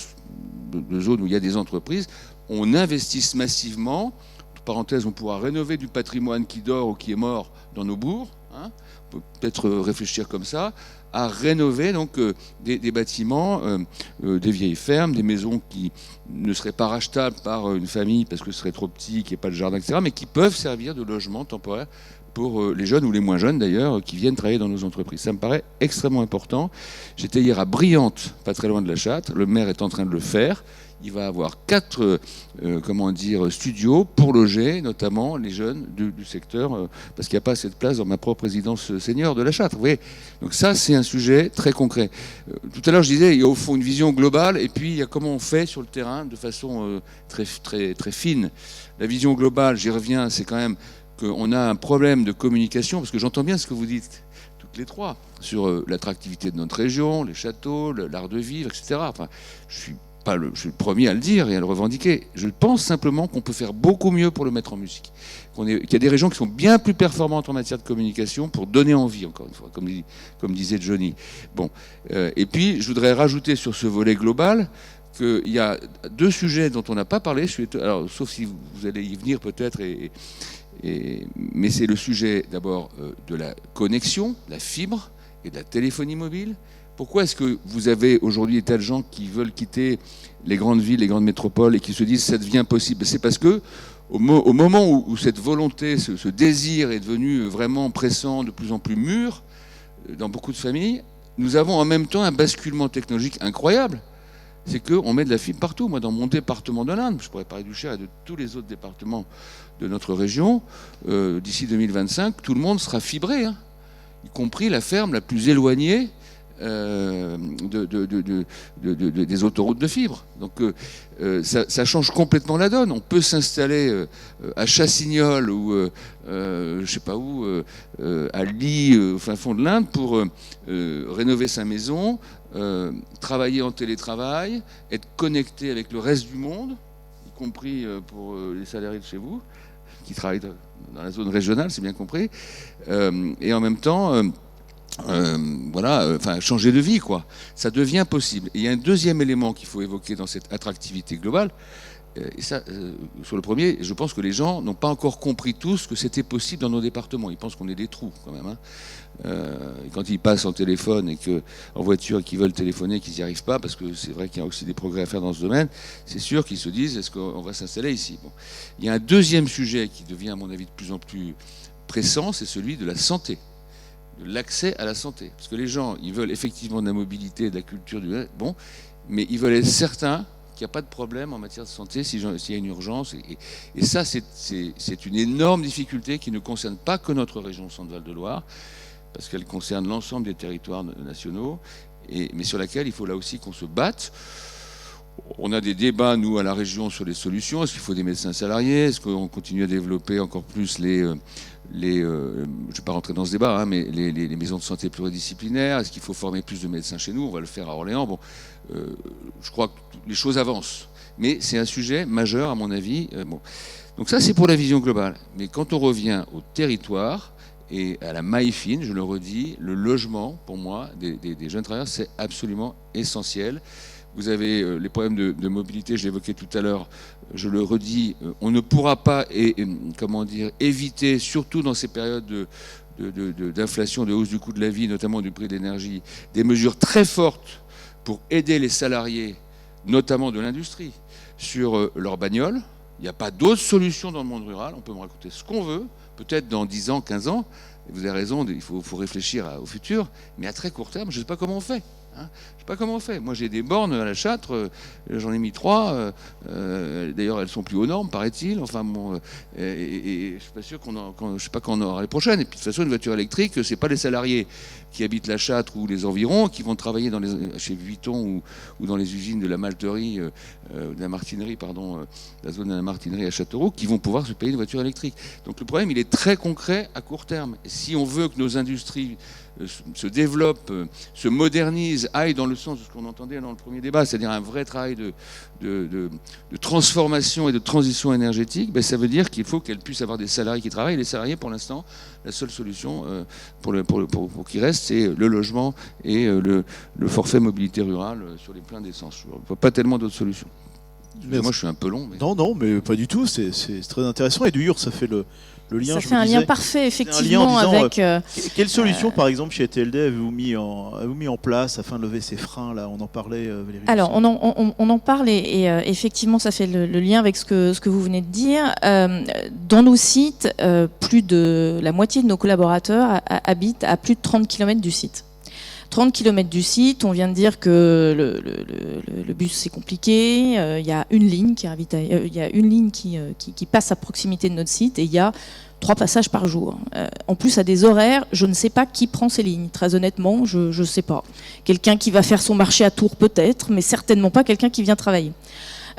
zones où il y a des entreprises, on investisse massivement. Entre parenthèses, on pourra rénover du patrimoine qui dort ou qui est mort dans nos bourgs. On peut peut-être réfléchir comme ça, à rénover donc des bâtiments, des vieilles fermes, des maisons qui ne seraient pas rachetables par une famille parce que ce serait trop petit, qu'il n'y ait pas de jardin, etc., mais qui peuvent servir de logement temporaire pour les jeunes ou les moins jeunes d'ailleurs qui viennent travailler dans nos entreprises. Ça me paraît extrêmement important. J'étais hier à Briante, pas très loin de La Châtre. Le maire est en train de le faire. Il va avoir 4 studios pour loger notamment les jeunes du secteur parce qu'il n'y a pas assez de place dans ma propre résidence senior de La Châtre. Vous voyez, donc ça, c'est un sujet très concret. Tout à l'heure, je disais, il y a au fond une vision globale et puis il y a comment on fait sur le terrain de façon très, très, très fine. La vision globale, j'y reviens, c'est quand même qu'on a un problème de communication, parce que j'entends bien ce que vous dites, toutes les 3, sur l'attractivité de notre région, les châteaux, l'art de vivre, etc. Enfin, je suis le premier à le dire et à le revendiquer. Je pense simplement qu'on peut faire beaucoup mieux pour le mettre en musique. Qu'il y a des régions qui sont bien plus performantes en matière de communication pour donner envie, encore une fois, comme disait Johnny. Bon. Et puis, je voudrais rajouter sur ce volet global qu'il y a 2 sujets dont on n'a pas parlé, alors, sauf si vous allez y venir peut-être, mais c'est le sujet d'abord de la connexion, la fibre et de la téléphonie mobile. Pourquoi est-ce que vous avez aujourd'hui des tas de gens qui veulent quitter les grandes villes, les grandes métropoles et qui se disent ça devient possible? C'est parce que au moment où cette volonté, ce désir est devenu vraiment pressant, de plus en plus mûr dans beaucoup de familles, nous avons en même temps un basculement technologique incroyable. C'est qu'on met de la fibre partout. Moi, dans mon département de l'Indre, je pourrais parler du Cher et de tous les autres départements de notre région, d'ici 2025, tout le monde sera fibré, y compris la ferme la plus éloignée des autoroutes de fibre. Donc ça change complètement la donne. On peut s'installer à Chassignol ou je sais pas où, à Ly, au fin fond de l'Inde, pour rénover sa maison, travailler en télétravail, être connecté avec le reste du monde, y compris pour les salariés de chez vous, qui travaillent dans la zone régionale, c'est bien compris, et en même temps changer de vie, quoi. Ça devient possible. Et il y a un deuxième élément qu'il faut évoquer dans cette attractivité globale. Et ça, sur le premier, je pense que les gens n'ont pas encore compris tous que c'était possible dans nos départements. Ils pensent qu'on est des trous, quand même. Et quand ils passent en téléphone et en voiture et qu'ils veulent téléphoner, qu'ils n'y arrivent pas, parce que c'est vrai qu'il y a aussi des progrès à faire dans ce domaine, c'est sûr qu'ils se disent, est-ce qu'on va s'installer ici? Bon. Il y a un deuxième sujet qui devient, à mon avis, de plus en plus pressant, c'est celui de la santé, de l'accès à la santé. Parce que les gens, ils veulent effectivement de la mobilité, de la culture, mais ils veulent être certains qu'il n'y a pas de problème en matière de santé s'il y a une urgence. Et ça, c'est une énorme difficulté qui ne concerne pas que notre région Centre-Val de Loire, parce qu'elle concerne l'ensemble des territoires nationaux, mais sur laquelle il faut là aussi qu'on se batte. On a des débats, nous, à la région, sur les solutions. Est-ce qu'il faut des médecins salariés? Est-ce qu'on continue à développer encore plus je ne vais pas rentrer dans ce débat, hein, mais les maisons de santé pluridisciplinaires? Est-ce qu'il faut former plus de médecins chez nous? On va le faire à Orléans. Bon, je crois que les choses avancent. Mais c'est un sujet majeur, à mon avis. Bon. Donc ça, c'est pour la vision globale. Mais quand on revient au territoire et à la maille fine, je le redis, le logement, pour moi, des jeunes travailleurs, c'est absolument essentiel. Vous avez les problèmes de mobilité, je l'évoquais tout à l'heure, je le redis, on ne pourra pas éviter, surtout dans ces périodes d'inflation, de hausse du coût de la vie, notamment du prix de l'énergie, des mesures très fortes pour aider les salariés, notamment de l'industrie, sur leur bagnole. Il n'y a pas d'autre solution dans le monde rural, on peut me raconter ce qu'on veut, peut-être dans 10 ans, 15 ans, vous avez raison, il faut réfléchir au futur, mais à très court terme, je ne sais pas comment on fait. Je ne sais pas comment on fait. Moi, j'ai des bornes à la Châtre, j'en ai mis 3. D'ailleurs, elles sont plus aux normes, paraît-il. Enfin, bon, et je ne suis pas sûr je sais pas quand on aura les prochaines. Et puis, de toute façon, une voiture électrique, c'est pas les salariés qui habitent la Châtre ou les environs qui vont travailler chez Vuitton ou dans les usines de la malterie, de la martinerie, pardon, la zone de la martinerie à Châteauroux, qui vont pouvoir se payer une voiture électrique. Donc, le problème, il est très concret à court terme. Et si on veut que nos industries se développe, se modernise, aille dans le sens de ce qu'on entendait dans le premier débat, c'est-à-dire un vrai travail de transformation et de transition énergétique, ben ça veut dire qu'il faut qu'elle puisse avoir des salariés qui travaillent. Et les salariés, pour l'instant, la seule solution pour qu'ils restent, c'est le logement et le forfait mobilité rurale sur les pleins d'essence. Je ne vois pas tellement d'autres solutions. Moi, je suis un peu long. Mais... Non, mais pas du tout. C'est très intéressant. Et d'ailleurs, ça fait le lien. Ça fait un lien parfait, effectivement, avec. Quelle solution, par exemple, chez TLD avez-vous mis en place afin de lever ces freins là? On en parlait, Valérie. Alors, on en parle et effectivement, ça fait le lien avec ce que vous venez de dire. Dans nos sites, plus de la moitié de nos collaborateurs habitent à plus de 30 km du site. 30 km du site, on vient de dire que le bus c'est compliqué, il y a une ligne qui passe à proximité de notre site et il y a 3 passages par jour. En plus à des horaires, je ne sais pas qui prend ces lignes, très honnêtement, je ne sais pas. Quelqu'un qui va faire son marché à Tours peut-être, mais certainement pas quelqu'un qui vient travailler.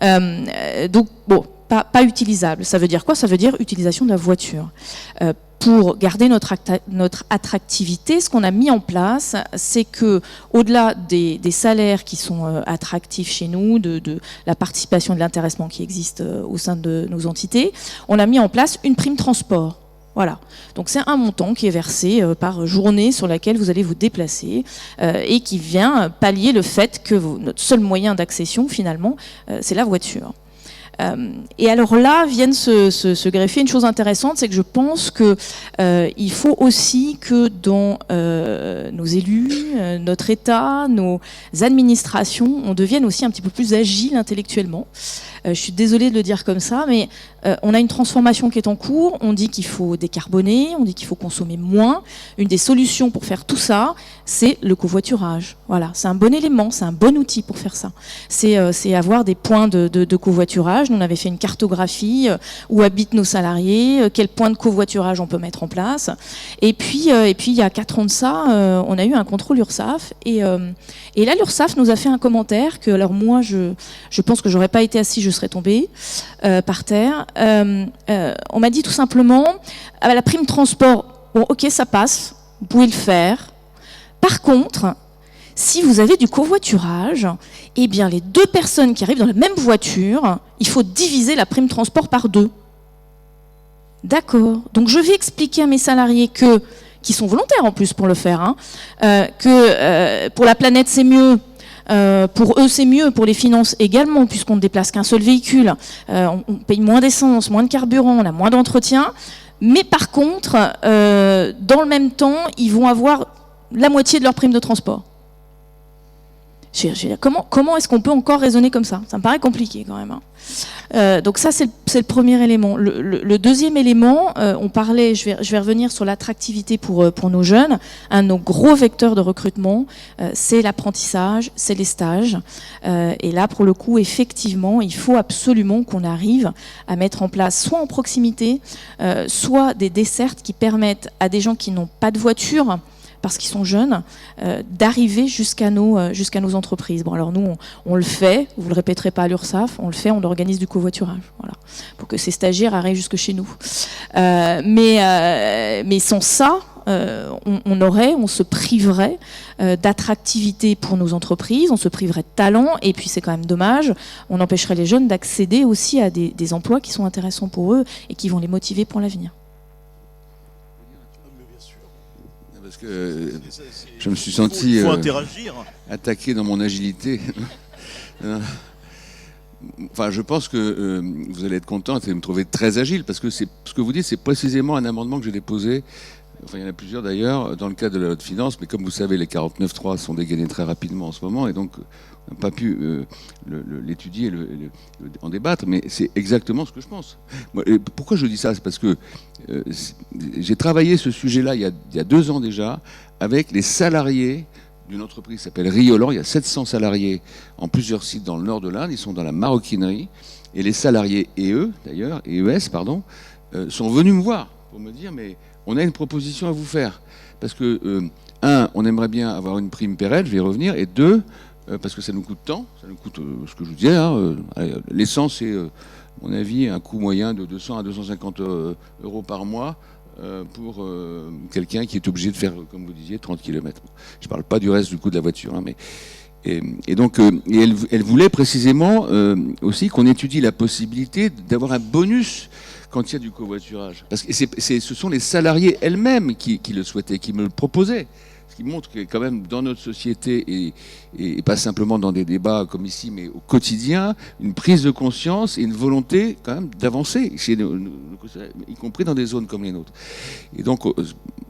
Donc bon, pas utilisable. Ça veut dire quoi? Ça veut dire utilisation de la voiture. Pour garder notre attractivité, ce qu'on a mis en place, c'est que, au-delà des salaires qui sont attractifs chez nous, de la participation et de l'intéressement qui existe au sein de nos entités, on a mis en place une prime transport. Voilà. Donc c'est un montant qui est versé par journée sur laquelle vous allez vous déplacer et qui vient pallier le fait que notre seul moyen d'accession, finalement, c'est la voiture. Et alors là viennent se greffer une chose intéressante, c'est que je pense que il faut aussi que dans nos élus, notre État, nos administrations, on devienne aussi un petit peu plus agile intellectuellement. Je suis désolée de le dire comme ça, mais on a une transformation qui est en cours. On dit qu'il faut décarboner, on dit qu'il faut consommer moins. Une des solutions pour faire tout ça, c'est le covoiturage. Voilà, c'est un bon élément, c'est un bon outil pour faire ça. C'est avoir des points de covoiturage. Nous, on avait fait une cartographie où habitent nos salariés, quels points de covoiturage on peut mettre en place. Et puis il y a 4 ans de ça, on a eu un contrôle URSSAF. Et là, l'URSSAF nous a fait un commentaire que, alors moi, je pense que j'aurais pas été assis, je serais tombée par terre. On m'a dit tout simplement, la prime transport, bon ok ça passe, vous pouvez le faire. Par contre, si vous avez du covoiturage, eh bien les 2 personnes qui arrivent dans la même voiture, il faut diviser la prime transport par 2. D'accord. Donc je vais expliquer à mes salariés qui sont volontaires en plus pour le faire, que pour la planète c'est mieux. Pour eux, c'est mieux, pour les finances également, puisqu'on ne déplace qu'un seul véhicule. On paye moins d'essence, moins de carburant, on a moins d'entretien. Mais par contre, dans le même temps, ils vont avoir la moitié de leur prime de transport. Comment est-ce qu'on peut encore raisonner comme ça? Ça me paraît compliqué quand même. Donc ça, c'est le premier élément. Le deuxième élément, on parlait, je vais revenir sur l'attractivité pour nos jeunes. Un de nos gros vecteurs de recrutement, c'est l'apprentissage, c'est les stages. Et là, pour le coup, effectivement, il faut absolument qu'on arrive à mettre en place, soit en proximité, soit des dessertes qui permettent à des gens qui n'ont pas de voiture parce qu'ils sont jeunes, d'arriver jusqu'à nos entreprises. Bon, alors nous, on le fait, vous le répéterez pas à l'URSSAF, on le fait, on organise du covoiturage, voilà, pour que ces stagiaires arrivent jusque chez nous. Mais sans ça, on se priverait d'attractivité pour nos entreprises, on se priverait de talent, et puis c'est quand même dommage, on empêcherait les jeunes d'accéder aussi à des emplois qui sont intéressants pour eux et qui vont les motiver pour l'avenir. Parce que je me suis senti attaqué dans mon agilité. Enfin, je pense que vous allez être contente et me trouver très agile, parce que ce que vous dites, c'est précisément un amendement que j'ai déposé. Enfin, il y en a plusieurs d'ailleurs, dans le cadre de la loi de finances, mais comme vous savez, les 49.3 sont dégainés très rapidement en ce moment, et donc on n'a pas pu l'étudier et en débattre, mais c'est exactement ce que je pense. Pourquoi je dis ça? C'est parce que j'ai travaillé ce sujet-là il y a 2 ans déjà, avec les salariés d'une entreprise qui s'appelle Riolan. Il y a 700 salariés en plusieurs sites dans le nord de l'Inde, ils sont dans la maroquinerie, et les salariés EES, sont venus me voir pour me dire, mais on a une proposition à vous faire. Parce que, 1, on aimerait bien avoir une prime pérenne, je vais y revenir, et 2, parce que ça nous coûte tant, ça nous coûte ce que je vous disais, l'essence, c'est, à mon avis, un coût moyen de 200 à 250 euros par mois pour quelqu'un qui est obligé de faire, comme vous disiez, 30 km. Je ne parle pas du reste du coût de la voiture, mais... Et donc, elle voulait précisément aussi qu'on étudie la possibilité d'avoir un bonus quand il y a du covoiturage. Parce que ce sont les salariés elles-mêmes qui le souhaitaient, qui me le proposaient. Ce qui montre que quand même dans notre société, et pas simplement dans des débats comme ici, mais au quotidien, une prise de conscience et une volonté quand même d'avancer, y compris dans des zones comme les nôtres. Et donc,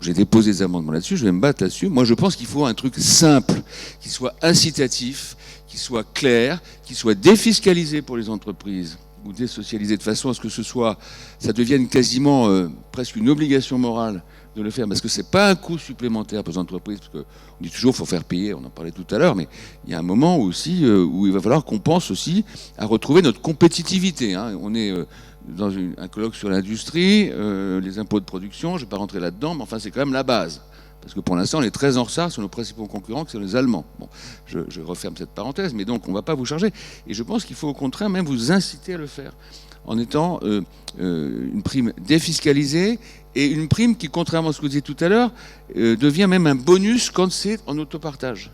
j'ai déposé des amendements là-dessus, je vais me battre là-dessus. Moi, je pense qu'il faut un truc simple, qui soit incitatif, qui soit clair, qui soit défiscalisé pour les entreprises, ou désocialisé de façon à ce que ça devienne quasiment presque une obligation morale de le faire, parce que c'est pas un coût supplémentaire pour les entreprises, parce qu'on dit toujours qu'il faut faire payer, on en parlait tout à l'heure, mais il y a un moment aussi où il va falloir qu'on pense aussi à retrouver notre compétitivité. On est dans un colloque sur l'industrie, les impôts de production, je ne vais pas rentrer là-dedans, mais enfin c'est quand même la base. Parce que pour l'instant, on est très en retard sur nos principaux concurrents, qui sont les Allemands. Bon, je referme cette parenthèse, mais donc on ne va pas vous charger. Et je pense qu'il faut au contraire même vous inciter à le faire, en étant une prime défiscalisée, et une prime qui, contrairement à ce que vous disiez tout à l'heure, devient même un bonus quand c'est en autopartage.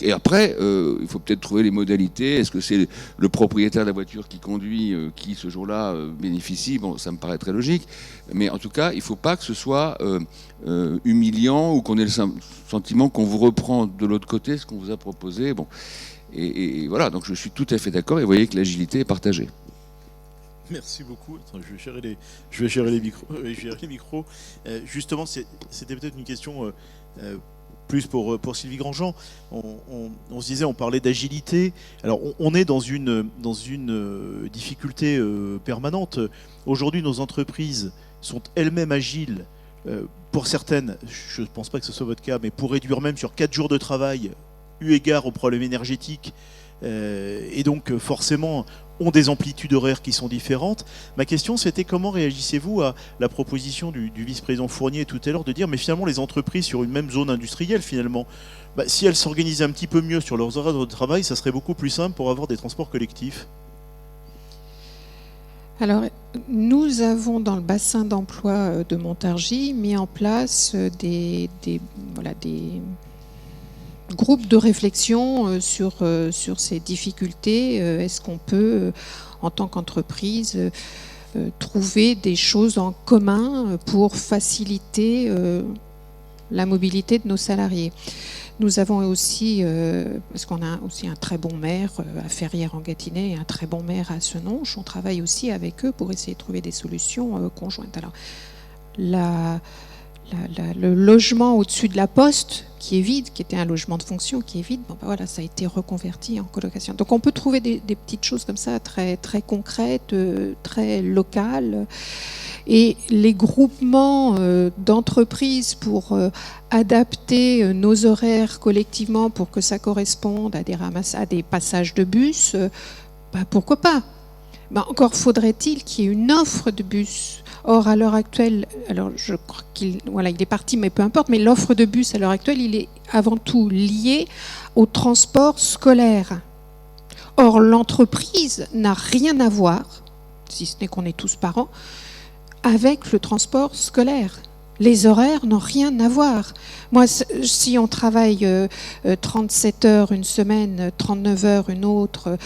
Et après, il faut peut-être trouver les modalités. Est-ce que c'est le propriétaire de la voiture qui conduit, qui ce jour-là bénéficie? Bon, ça me paraît très logique. Mais en tout cas, il ne faut pas que ce soit humiliant, ou qu'on ait le sentiment qu'on vous reprend de l'autre côté ce qu'on vous a proposé. Bon. Et voilà, donc je suis tout à fait d'accord, et vous voyez que l'agilité est partagée. Merci beaucoup. Attends, je vais gérer les micros. Justement, c'était peut-être une question plus pour Sylvie Grandjean. On se disait, on parlait d'agilité. Alors, on est dans une difficulté permanente. Aujourd'hui, nos entreprises sont elles-mêmes agiles. Pour certaines, je ne pense pas que ce soit votre cas, mais pour réduire même sur 4 jours de travail, eu égard aux problèmes énergétiques, et donc forcément ont des amplitudes horaires qui sont différentes. Ma question, c'était comment réagissez-vous à la proposition du vice-président Fournier tout à l'heure de dire, mais finalement les entreprises sur une même zone industrielle, finalement, si elles s'organisaient un petit peu mieux sur leurs horaires de travail, ça serait beaucoup plus simple pour avoir des transports collectifs. Alors, nous avons dans le bassin d'emploi de Montargis mis en place des groupes de réflexion sur ces difficultés. Est-ce qu'on peut, en tant qu'entreprise, trouver des choses en commun pour faciliter la mobilité de nos salariés? Nous avons aussi, parce qu'on a aussi un très bon maire à Ferrières-en-Gâtinais et un très bon maire à Senonches, on travaille aussi avec eux pour essayer de trouver des solutions conjointes. Alors, le logement au-dessus de la poste, qui est vide, qui était un logement de fonction, qui est vide, voilà, ça a été reconverti en colocation. Donc on peut trouver des petites choses comme ça, très, très concrètes, très locales. Et les groupements d'entreprises pour adapter nos horaires collectivement pour que ça corresponde à des passages de bus, pourquoi pas? Encore faudrait-il qu'il y ait une offre de bus. Or, à l'heure actuelle, alors je crois qu'il il est parti, mais peu importe, mais l'offre de bus à l'heure actuelle, il est avant tout lié au transport scolaire. Or, l'entreprise n'a rien à voir, si ce n'est qu'on est tous parents, avec le transport scolaire. Les horaires n'ont rien à voir. Moi, si on travaille 37 heures une semaine, 39 heures une autre,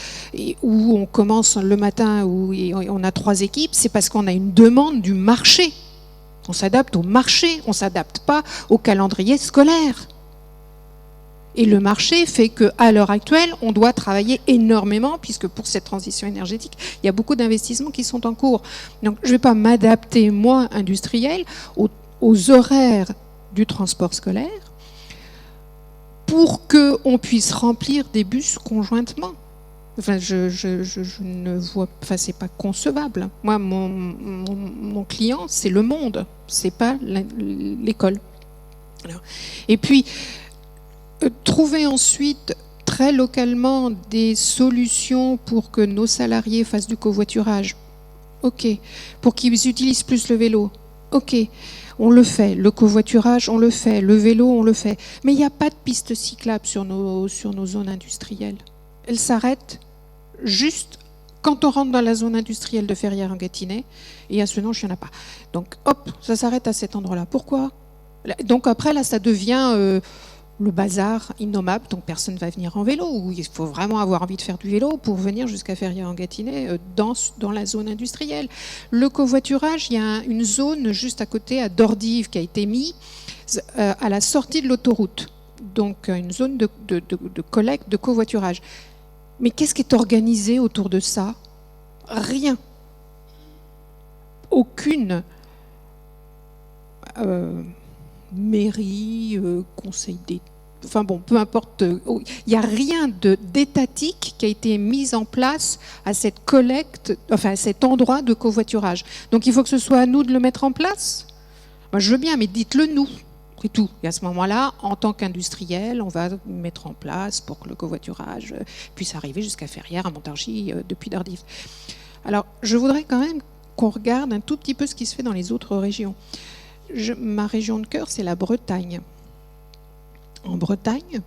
où on commence le matin, où on a 3 équipes, c'est parce qu'on a une demande du marché. On s'adapte au marché, on ne s'adapte pas au calendrier scolaire. Et le marché fait qu'à l'heure actuelle, on doit travailler énormément, puisque pour cette transition énergétique, il y a beaucoup d'investissements qui sont en cours. Donc, je ne vais pas m'adapter, moi, industriel, aux horaires du transport scolaire pour qu'on puisse remplir des bus conjointement. Enfin, je ne vois, enfin, c'est pas concevable. Moi, mon client, c'est le monde, c'est pas l'école. Et puis, trouver ensuite très localement des solutions pour que nos salariés fassent du covoiturage. Ok. Pour qu'ils utilisent plus le vélo. Ok. On le fait, le covoiturage, on le fait, le vélo, on le fait. Mais il n'y a pas de piste cyclable sur nos zones industrielles. Elle s'arrête juste quand on rentre dans la zone industrielle de Ferrières-en-Gâtinais, et à Senonches, il n'y en a pas. Donc, hop, ça s'arrête à cet endroit-là. Pourquoi ? Donc après, là, ça devient le bazar innommable, donc personne ne va venir en vélo, ou il faut vraiment avoir envie de faire du vélo pour venir jusqu'à Ferrières-en-Gâtinais dans la zone industrielle. Le covoiturage, il y a une zone juste à côté, à Dordives, qui a été mise à la sortie de l'autoroute, donc une zone de collecte de covoiturage. Mais qu'est-ce qui est organisé autour de ça ? Rien. Aucune mairie, conseil d'État, enfin bon, peu importe, il n'y a rien d'étatique qui a été mis en place à cette collecte, enfin à cet endroit de covoiturage. Donc il faut que ce soit à nous de le mettre en place. Moi je veux bien, mais dites-le nous, c'est tout. Et à ce moment-là, en tant qu'industriel, on va mettre en place pour que le covoiturage puisse arriver jusqu'à Ferrières, à Montargis, depuis Dordives. Alors je voudrais quand même qu'on regarde un tout petit peu ce qui se fait dans les autres régions. Ma région de cœur, c'est la Bretagne. En Bretagne,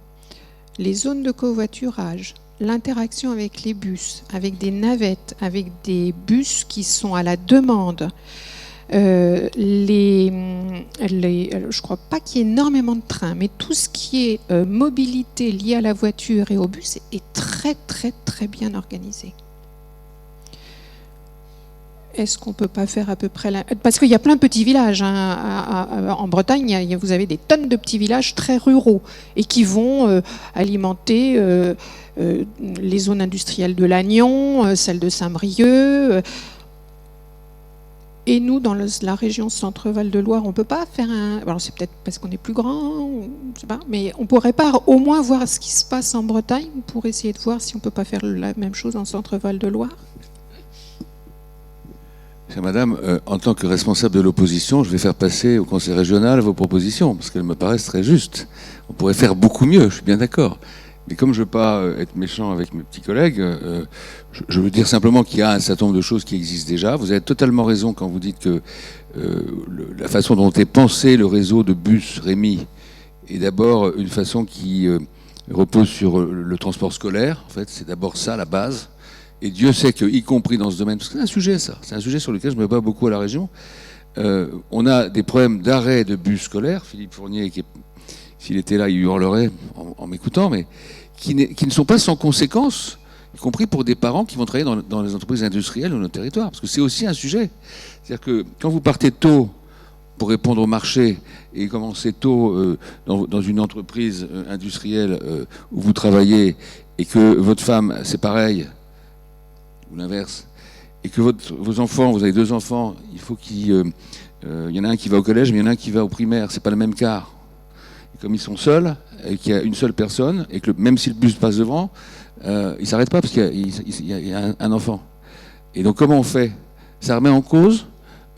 les zones de covoiturage, l'interaction avec les bus, avec des navettes, avec des bus qui sont à la demande, je ne crois pas qu'il y ait énormément de trains, mais tout ce qui est mobilité liée à la voiture et au bus est très très très bien organisé. Est-ce qu'on ne peut pas faire à peu près Parce qu'il y a plein de petits villages. En Bretagne, vous avez des tonnes de petits villages très ruraux et qui vont alimenter les zones industrielles de Lannion, celles de Saint-Brieuc. Et nous, dans la région Centre-Val de Loire, on ne peut pas faire un... Alors c'est peut-être parce qu'on est plus grand, je sais pas, mais on ne pourrait pas au moins voir ce qui se passe en Bretagne pour essayer de voir si on ne peut pas faire la même chose en Centre-Val de Loire. Chère Madame, en tant que responsable de l'opposition, je vais faire passer au Conseil régional vos propositions, parce qu'elles me paraissent très justes. On pourrait faire beaucoup mieux, je suis bien d'accord. Mais comme je ne veux pas être méchant avec mes petits collègues, je veux dire simplement qu'il y a un certain nombre de choses qui existent déjà. Vous avez totalement raison quand vous dites que la façon dont est pensé le réseau de bus Rémi est d'abord une façon qui repose sur le transport scolaire. En fait, c'est d'abord ça, la base. Et Dieu sait que, y compris dans ce domaine, parce que c'est un sujet, ça, c'est un sujet sur lequel je me bats beaucoup à la région, on a des problèmes d'arrêt de bus scolaires. Philippe Fournier, s'il était là, il hurlerait en m'écoutant, mais qui ne sont pas sans conséquences, y compris pour des parents qui vont travailler dans les entreprises industrielles ou nos territoires, parce que c'est aussi un sujet. C'est-à-dire que quand vous partez tôt pour répondre au marché et commencer tôt dans une entreprise industrielle où vous travaillez et que votre femme, c'est pareil, ou l'inverse, et que vos enfants, vous avez 2 enfants, il faut qu'il y en a un qui va au collège, mais il y en a un qui va au primaire, c'est pas le même quart. Et comme ils sont seuls, et qu'il y a une seule personne, et que même si le bus passe devant, il ne s'arrête pas parce qu'il y a un enfant. Et donc comment on fait ? Ça remet en cause,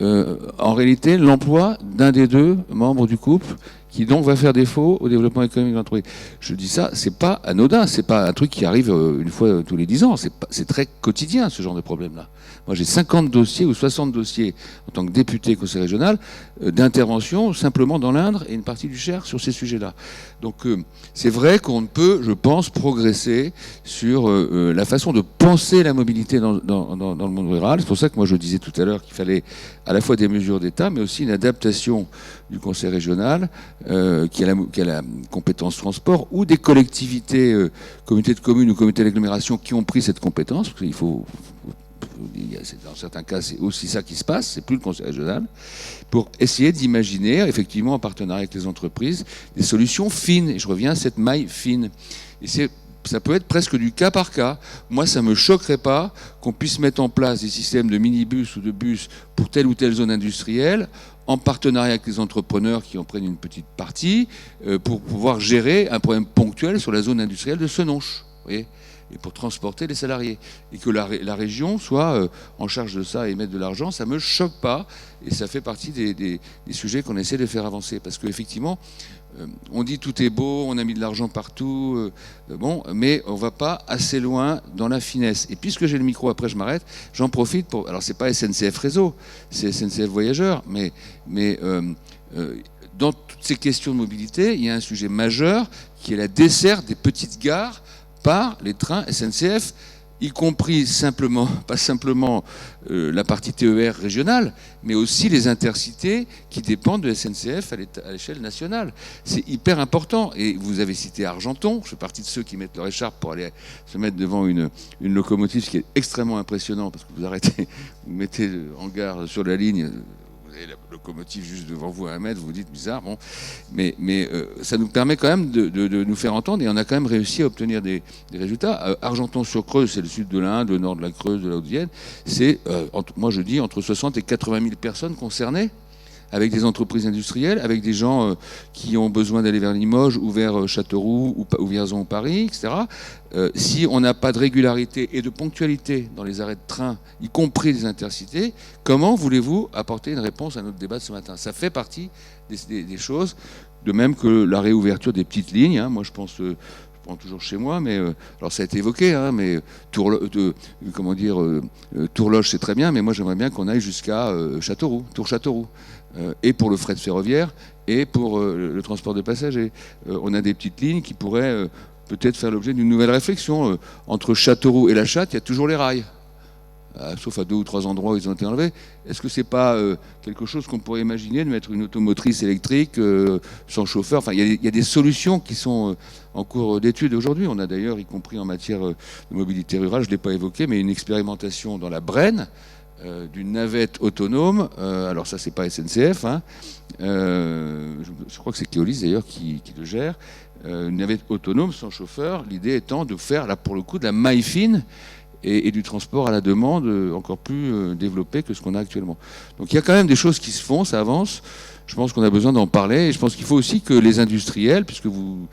en réalité, l'emploi d'un des 2 membres du couple qui donc va faire défaut au développement économique de l'entreprise. Je dis ça, c'est pas anodin, c'est pas un truc qui arrive une fois tous les 10 ans, c'est très quotidien ce genre de problème-là. Moi j'ai 50 dossiers ou 60 dossiers en tant que député conseil régional d'intervention simplement dans l'Indre et une partie du Cher sur ces sujets-là. Donc c'est vrai qu'on peut, je pense, progresser sur la façon de penser la mobilité dans le monde rural. C'est pour ça que moi je disais tout à l'heure qu'il fallait à la fois des mesures d'État, mais aussi une adaptation du conseil régional qui a la compétence transport, ou des collectivités, communautés de communes ou comités d'agglomération qui ont pris cette compétence, parce qu'il faut dans certains cas, c'est aussi ça qui se passe, c'est plus le conseil régional, pour essayer d'imaginer, effectivement, en partenariat avec les entreprises, des solutions fines. Et je reviens à cette maille fine. Et ça peut être presque du cas par cas. Moi, ça ne me choquerait pas qu'on puisse mettre en place des systèmes de minibus ou de bus pour telle ou telle zone industrielle, en partenariat avec les entrepreneurs qui en prennent une petite partie, pour pouvoir gérer un problème ponctuel sur la zone industrielle de Senonches. Vous voyez ? Et pour transporter les salariés. Et que la région soit en charge de ça et mettre de l'argent, ça ne me choque pas. Et ça fait partie des sujets qu'on essaie de faire avancer. Parce qu'effectivement, on dit tout est beau, on a mis de l'argent partout, bon, mais on ne va pas assez loin dans la finesse. Et puisque j'ai le micro, après je m'arrête, j'en profite pour... Alors c'est pas SNCF Réseau, c'est SNCF Voyageurs, mais dans toutes ces questions de mobilité, il y a un sujet majeur qui est la desserte des petites gares par les trains SNCF, y compris pas simplement la partie TER régionale, mais aussi les intercités qui dépendent de SNCF à l'échelle nationale. C'est hyper important. Et vous avez cité Argenton, je fais partie de ceux qui mettent leur écharpe pour aller se mettre devant une locomotive, ce qui est extrêmement impressionnant, parce que vous mettez en gare sur la ligne, vous avez la locomotive juste devant vous à 1 mètre, vous vous dites bizarre, bon, mais ça nous permet quand même de nous faire entendre, et on a quand même réussi à obtenir des résultats. Argenton-sur-Creuse, c'est le sud de l'Inde, le nord de la Creuse, de la Haute-Vienne, c'est, moi je dis, entre 60 et 80 000 personnes concernées, avec des entreprises industrielles, avec des gens qui ont besoin d'aller vers Limoges ou vers Châteauroux ou Vierzon ou Paris, etc. Si on n'a pas de régularité et de ponctualité dans les arrêts de train, y compris les intercités, comment voulez-vous apporter une réponse à notre débat de ce matin ? Ça fait partie des choses, de même que la réouverture des petites lignes. Hein. Moi, je pense... je prends toujours chez moi, mais alors ça a été évoqué, hein, mais Tourloge c'est très bien, mais moi j'aimerais bien qu'on aille jusqu'à Châteauroux, Tours-Châteauroux, et pour le fret ferroviaire et pour le transport de passagers. On a des petites lignes qui pourraient peut-être faire l'objet d'une nouvelle réflexion. Entre Châteauroux et La Châtre, il y a toujours les rails. Sauf à 2 ou 3 endroits où ils ont été enlevés. Est-ce que c'est pas quelque chose qu'on pourrait imaginer, de mettre une automotrice électrique sans chauffeur ? Enfin, il y a des solutions qui sont en cours d'étude aujourd'hui. On a d'ailleurs, y compris en matière de mobilité rurale, je ne l'ai pas évoqué, mais une expérimentation dans la Brenne d'une navette autonome. Alors ça, c'est pas SNCF. Hein. Je crois que c'est Keolis d'ailleurs qui le gère. Une navette autonome sans chauffeur. L'idée étant de faire, là pour le coup, de la maille fine et du transport à la demande encore plus développé que ce qu'on a actuellement. Donc il y a quand même des choses qui se font, ça avance. Je pense qu'on a besoin d'en parler, et je pense qu'il faut aussi que les industriels, puisque vous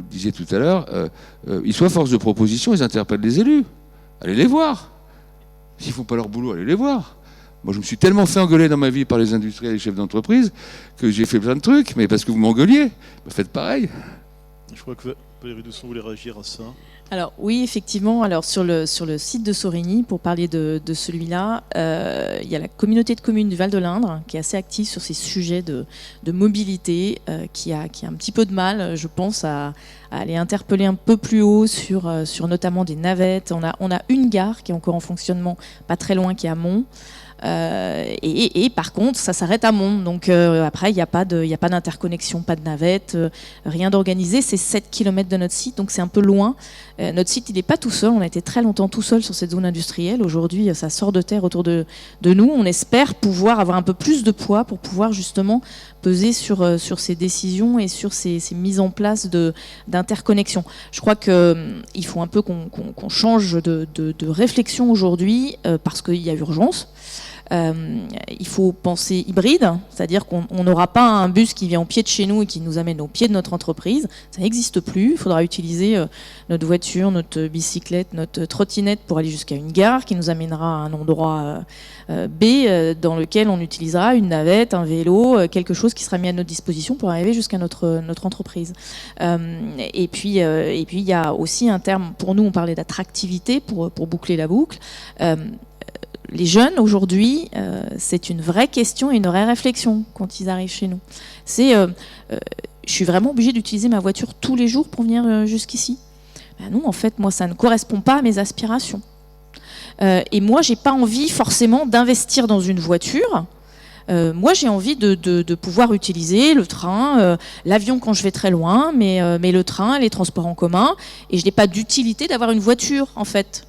disiez tout à l'heure, ils soient force de proposition, ils interpellent les élus. Allez les voir. S'ils ne font pas leur boulot, allez les voir. Moi, je me suis tellement fait engueuler dans ma vie par les industriels et les chefs d'entreprise que j'ai fait plein de trucs, mais parce que vous m'engueuliez, faites pareil. Je crois que Valérie Dousson voulait réagir à ça. Alors oui, effectivement. Alors sur le site de Sorigny, pour parler de celui-là, il y a la communauté de communes du Val de l'Indre qui est assez active sur ces sujets de mobilité, qui a un petit peu de mal, je pense, à aller interpeller un peu plus haut sur notamment des navettes. On a une gare qui est encore en fonctionnement, pas très loin, qui est à Mont. Et par contre, ça s'arrête à Mont. Donc après, il n'y a pas d'interconnexion, pas de navette, rien d'organisé. C'est 7 km de notre site, donc c'est un peu loin. Notre site, il n'est pas tout seul. On a été très longtemps tout seul sur cette zone industrielle. Aujourd'hui, ça sort de terre autour de nous. On espère pouvoir avoir un peu plus de poids pour pouvoir justement peser sur ces décisions et sur ces mises en place d'interconnexion. Je crois qu'il faut un peu qu'on change de réflexion aujourd'hui parce qu'il y a urgence. Il faut penser hybride, c'est-à-dire qu'on n'aura pas un bus qui vient au pied de chez nous et qui nous amène au pied de notre entreprise. Ça n'existe plus. Il faudra utiliser notre voiture, notre bicyclette, notre trottinette pour aller jusqu'à une gare qui nous amènera à un endroit B dans lequel on utilisera une navette, un vélo, quelque chose qui sera mis à notre disposition pour arriver jusqu'à notre entreprise. Et puis il y a aussi un terme, pour nous on parlait d'attractivité, pour boucler la boucle. Les jeunes aujourd'hui, c'est une vraie question et une vraie réflexion quand ils arrivent chez nous. C'est je suis vraiment obligée d'utiliser ma voiture tous les jours pour venir jusqu'ici. Ben non, en fait, moi, ça ne correspond pas à mes aspirations. Et moi, j'ai pas envie forcément d'investir dans une voiture. Moi, j'ai envie de pouvoir utiliser le train, l'avion quand je vais très loin, mais le train, les transports en commun. Et je n'ai pas d'utilité d'avoir une voiture, en fait.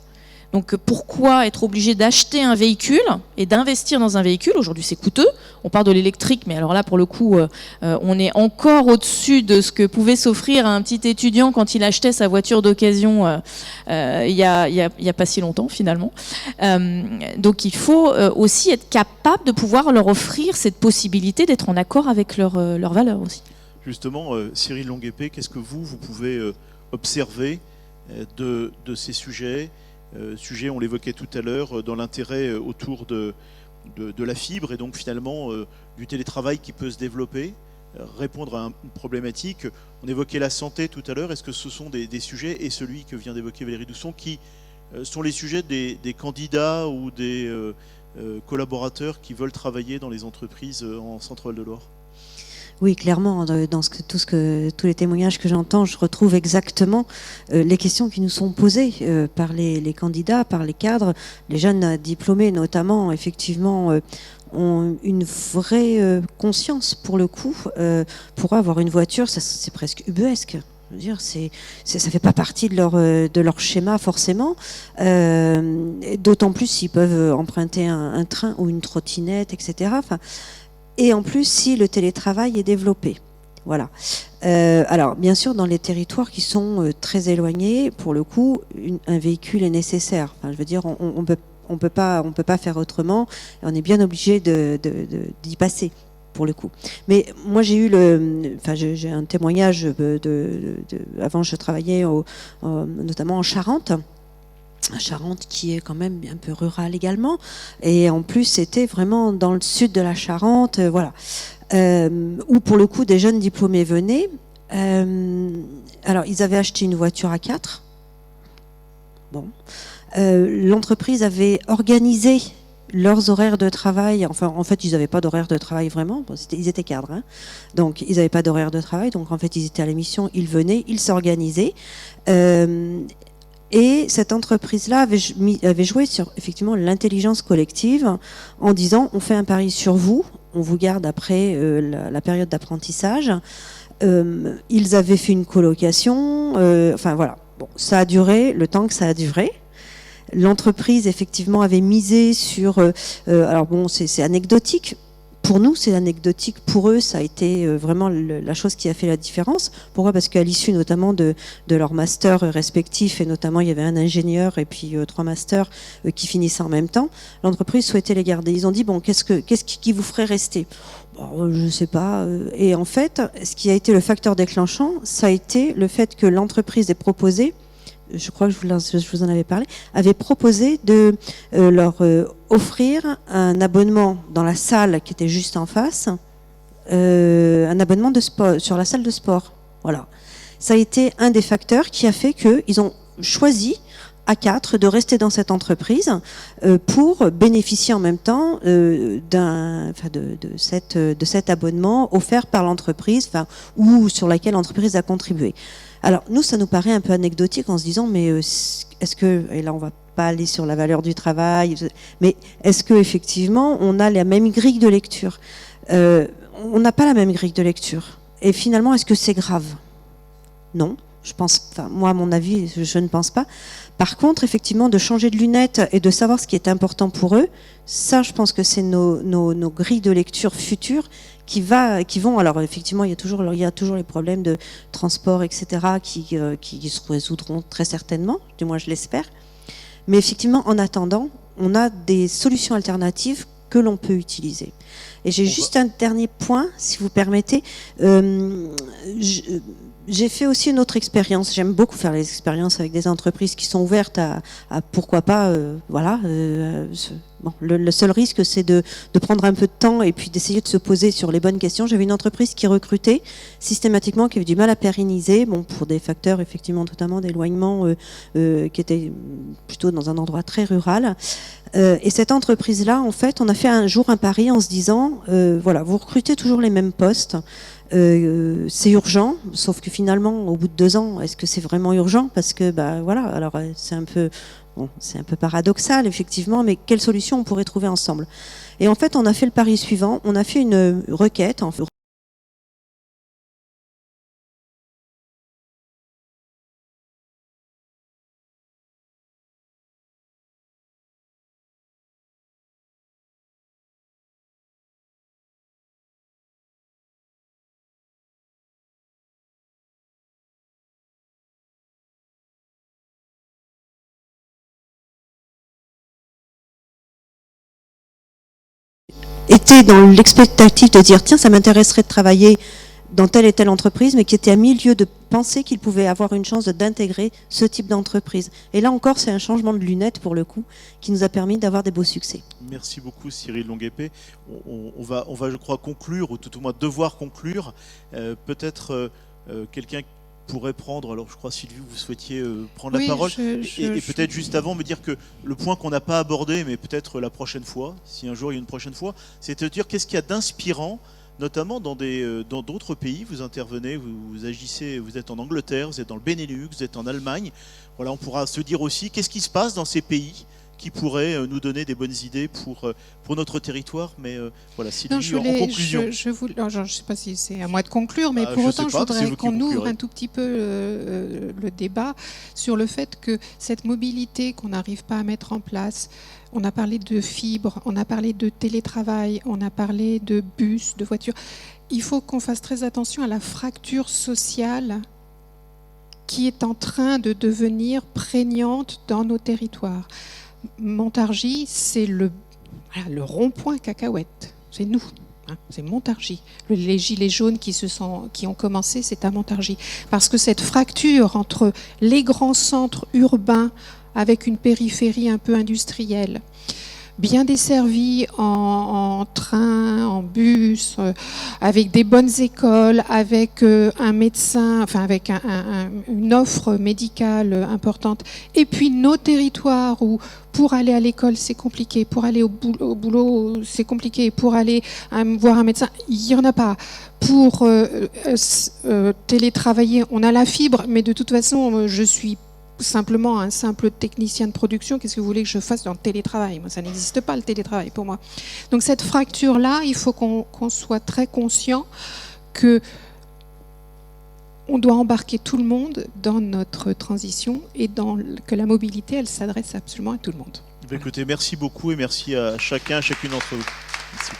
Donc pourquoi être obligé d'acheter un véhicule et d'investir dans un véhicule? Aujourd'hui c'est coûteux, on parle de l'électrique, mais alors là pour le coup on est encore au-dessus de ce que pouvait s'offrir un petit étudiant quand il achetait sa voiture d'occasion il y a pas si longtemps finalement. Donc il faut aussi être capable de pouvoir leur offrir cette possibilité d'être en accord avec leurs valeurs aussi. Justement, Cyril Longuepée, qu'est-ce que vous pouvez observer de ces sujets? Sujet, on l'évoquait tout à l'heure, dans l'intérêt autour de la fibre et donc finalement du télétravail qui peut se développer, répondre à une problématique. On évoquait la santé tout à l'heure. Est-ce que ce sont des sujets, et celui que vient d'évoquer Valérie Dousson, qui sont les sujets des candidats ou des collaborateurs qui veulent travailler dans les entreprises en Centre-Val de Loire? Oui, clairement, dans tous les témoignages que j'entends, je retrouve exactement les questions qui nous sont posées par les candidats, par les cadres. Les jeunes diplômés, notamment, effectivement, ont une vraie conscience, pour le coup. Pour avoir une voiture, c'est presque ubuesque. Je veux dire, ça fait pas partie de leur schéma forcément. D'autant plus s'ils peuvent emprunter un train ou une trottinette, etc. Enfin, et en plus si le télétravail est développé. Voilà. Alors bien sûr dans les territoires qui sont très éloignés, pour le coup, un véhicule est nécessaire. Enfin, je veux dire, on peut pas faire autrement. On est bien obligé d'y passer, pour le coup. Mais moi j'ai un témoignage avant je travaillais notamment en Charente. Charente qui est quand même un peu rurale également, et en plus c'était vraiment dans le sud de la Charente, voilà, où pour le coup des jeunes diplômés venaient. Alors ils avaient acheté une voiture à 4. Bon, l'entreprise avait organisé leurs horaires de travail. Enfin, en fait, ils n'avaient pas d'horaire de travail vraiment. Bon, ils étaient cadres, hein. Donc ils n'avaient pas d'horaire de travail. Donc en fait, ils étaient à l'émission, ils venaient, ils s'organisaient. Et cette entreprise-là avait joué sur effectivement l'intelligence collective en disant on fait un pari sur vous, on vous garde après la période d'apprentissage. Ils avaient fait une colocation, enfin voilà. Bon, ça a duré le temps que ça a duré. L'entreprise effectivement avait misé sur, alors bon c'est anecdotique. Pour nous, c'est anecdotique. Pour eux, ça a été vraiment la chose qui a fait la différence. Pourquoi ? Parce qu'à l'issue notamment de leurs masters respectifs, et notamment il y avait un ingénieur et puis 3 masters qui finissaient en même temps, l'entreprise souhaitait les garder. Ils ont dit, bon, qu'est-ce qui vous ferait rester ? Bon, je ne sais pas. Et en fait, ce qui a été le facteur déclenchant, ça a été le fait que l'entreprise ait proposé, je crois que je vous en avais parlé, avait proposé de leur offrir un abonnement dans la salle qui était juste en face, un abonnement de sport, sur la salle de sport. Voilà. Ça a été un des facteurs qui a fait qu'ils ont choisi à 4 de rester dans cette entreprise pour bénéficier en même temps de cet abonnement offert par l'entreprise, ou sur laquelle l'entreprise a contribué. Alors nous, ça nous paraît un peu anecdotique en se disant, mais est-ce que, et là on va pas aller sur la valeur du travail, mais est-ce que effectivement on a la même grille de lecture ? On n'a pas la même grille de lecture. Et finalement, est-ce que c'est grave ? Non, je pense, moi à mon avis, je ne pense pas. Par contre, effectivement, de changer de lunettes et de savoir ce qui est important pour eux, ça, je pense que c'est nos grilles de lecture futures qui vont. Alors, effectivement, il y a toujours les problèmes de transport, etc., qui se résoudront très certainement, du moins je l'espère. Mais effectivement, en attendant, on a des solutions alternatives que l'on peut utiliser. Et j'ai juste un dernier point, si vous permettez. J'ai fait aussi une autre expérience. J'aime beaucoup faire les expériences avec des entreprises qui sont ouvertes à pourquoi pas, voilà. Bon, le seul risque, c'est de prendre un peu de temps et puis d'essayer de se poser sur les bonnes questions. J'avais une entreprise qui recrutait systématiquement, qui avait du mal à pérenniser, bon, pour des facteurs effectivement, notamment d'éloignement, qui était plutôt dans un endroit très rural. Et cette entreprise-là, en fait, on a fait un jour un pari en se disant, voilà, vous recrutez toujours les mêmes postes. C'est urgent, sauf que finalement, au bout de 2 ans, est-ce que c'est vraiment urgent? Parce que, bah voilà, alors c'est un peu paradoxal, effectivement, mais quelle solution on pourrait trouver ensemble? Et en fait, on a fait le pari suivant, on a fait une requête, en fait, était dans l'expectative de dire tiens, ça m'intéresserait de travailler dans telle et telle entreprise, mais qui était à milieu de penser qu'il pouvait avoir une chance d'intégrer ce type d'entreprise. Et là encore, c'est un changement de lunettes pour le coup, qui nous a permis d'avoir des beaux succès. Merci beaucoup Cyril Longuepée. On va, je crois, conclure, ou tout au moins devoir conclure. Peut-être quelqu'un pourrait prendre, alors je crois Sylvie, vous souhaitiez prendre la parole, et peut-être juste avant me dire que le point qu'on n'a pas abordé, mais peut-être la prochaine fois, si un jour il y a une prochaine fois, c'est de dire qu'est-ce qu'il y a d'inspirant, notamment dans d'autres pays. Vous intervenez, vous agissez, vous êtes en Angleterre, vous êtes dans le Benelux, vous êtes en Allemagne. Voilà, on pourra se dire aussi qu'est-ce qui se passe dans ces pays qui pourraient nous donner des bonnes idées pour notre territoire. Mais voilà, Sylvie, en conclusion. Je ne sais pas si c'est à moi de conclure, mais pour autant, je voudrais qu'on ouvre un tout petit peu le débat sur le fait que cette mobilité qu'on n'arrive pas à mettre en place, on a parlé de fibres, on a parlé de télétravail, on a parlé de bus, de voitures. Il faut qu'on fasse très attention à la fracture sociale qui est en train de devenir prégnante dans nos territoires. Montargis, c'est le rond-point cacahuète. C'est nous, hein, c'est Montargis. Les gilets jaunes qui ont commencé, c'est à Montargis. Parce que cette fracture entre les grands centres urbains avec une périphérie un peu industrielle, bien desservie en train, en bus, avec des bonnes écoles, avec un médecin, enfin avec une offre médicale importante. Et puis nos territoires où pour aller à l'école c'est compliqué, pour aller au boulot c'est compliqué, pour aller voir un médecin il n'y en a pas. Pour télétravailler, on a la fibre, mais de toute façon je suis simplement un simple technicien de production, qu'est-ce que vous voulez que je fasse dans le télétravail? Moi, ça n'existe pas le télétravail pour moi. Donc cette fracture-là, il faut qu'on soit très conscient que on doit embarquer tout le monde dans notre transition et que la mobilité, elle s'adresse absolument à tout le monde. Écoutez, merci beaucoup et merci à chacun, à chacune d'entre vous. Merci.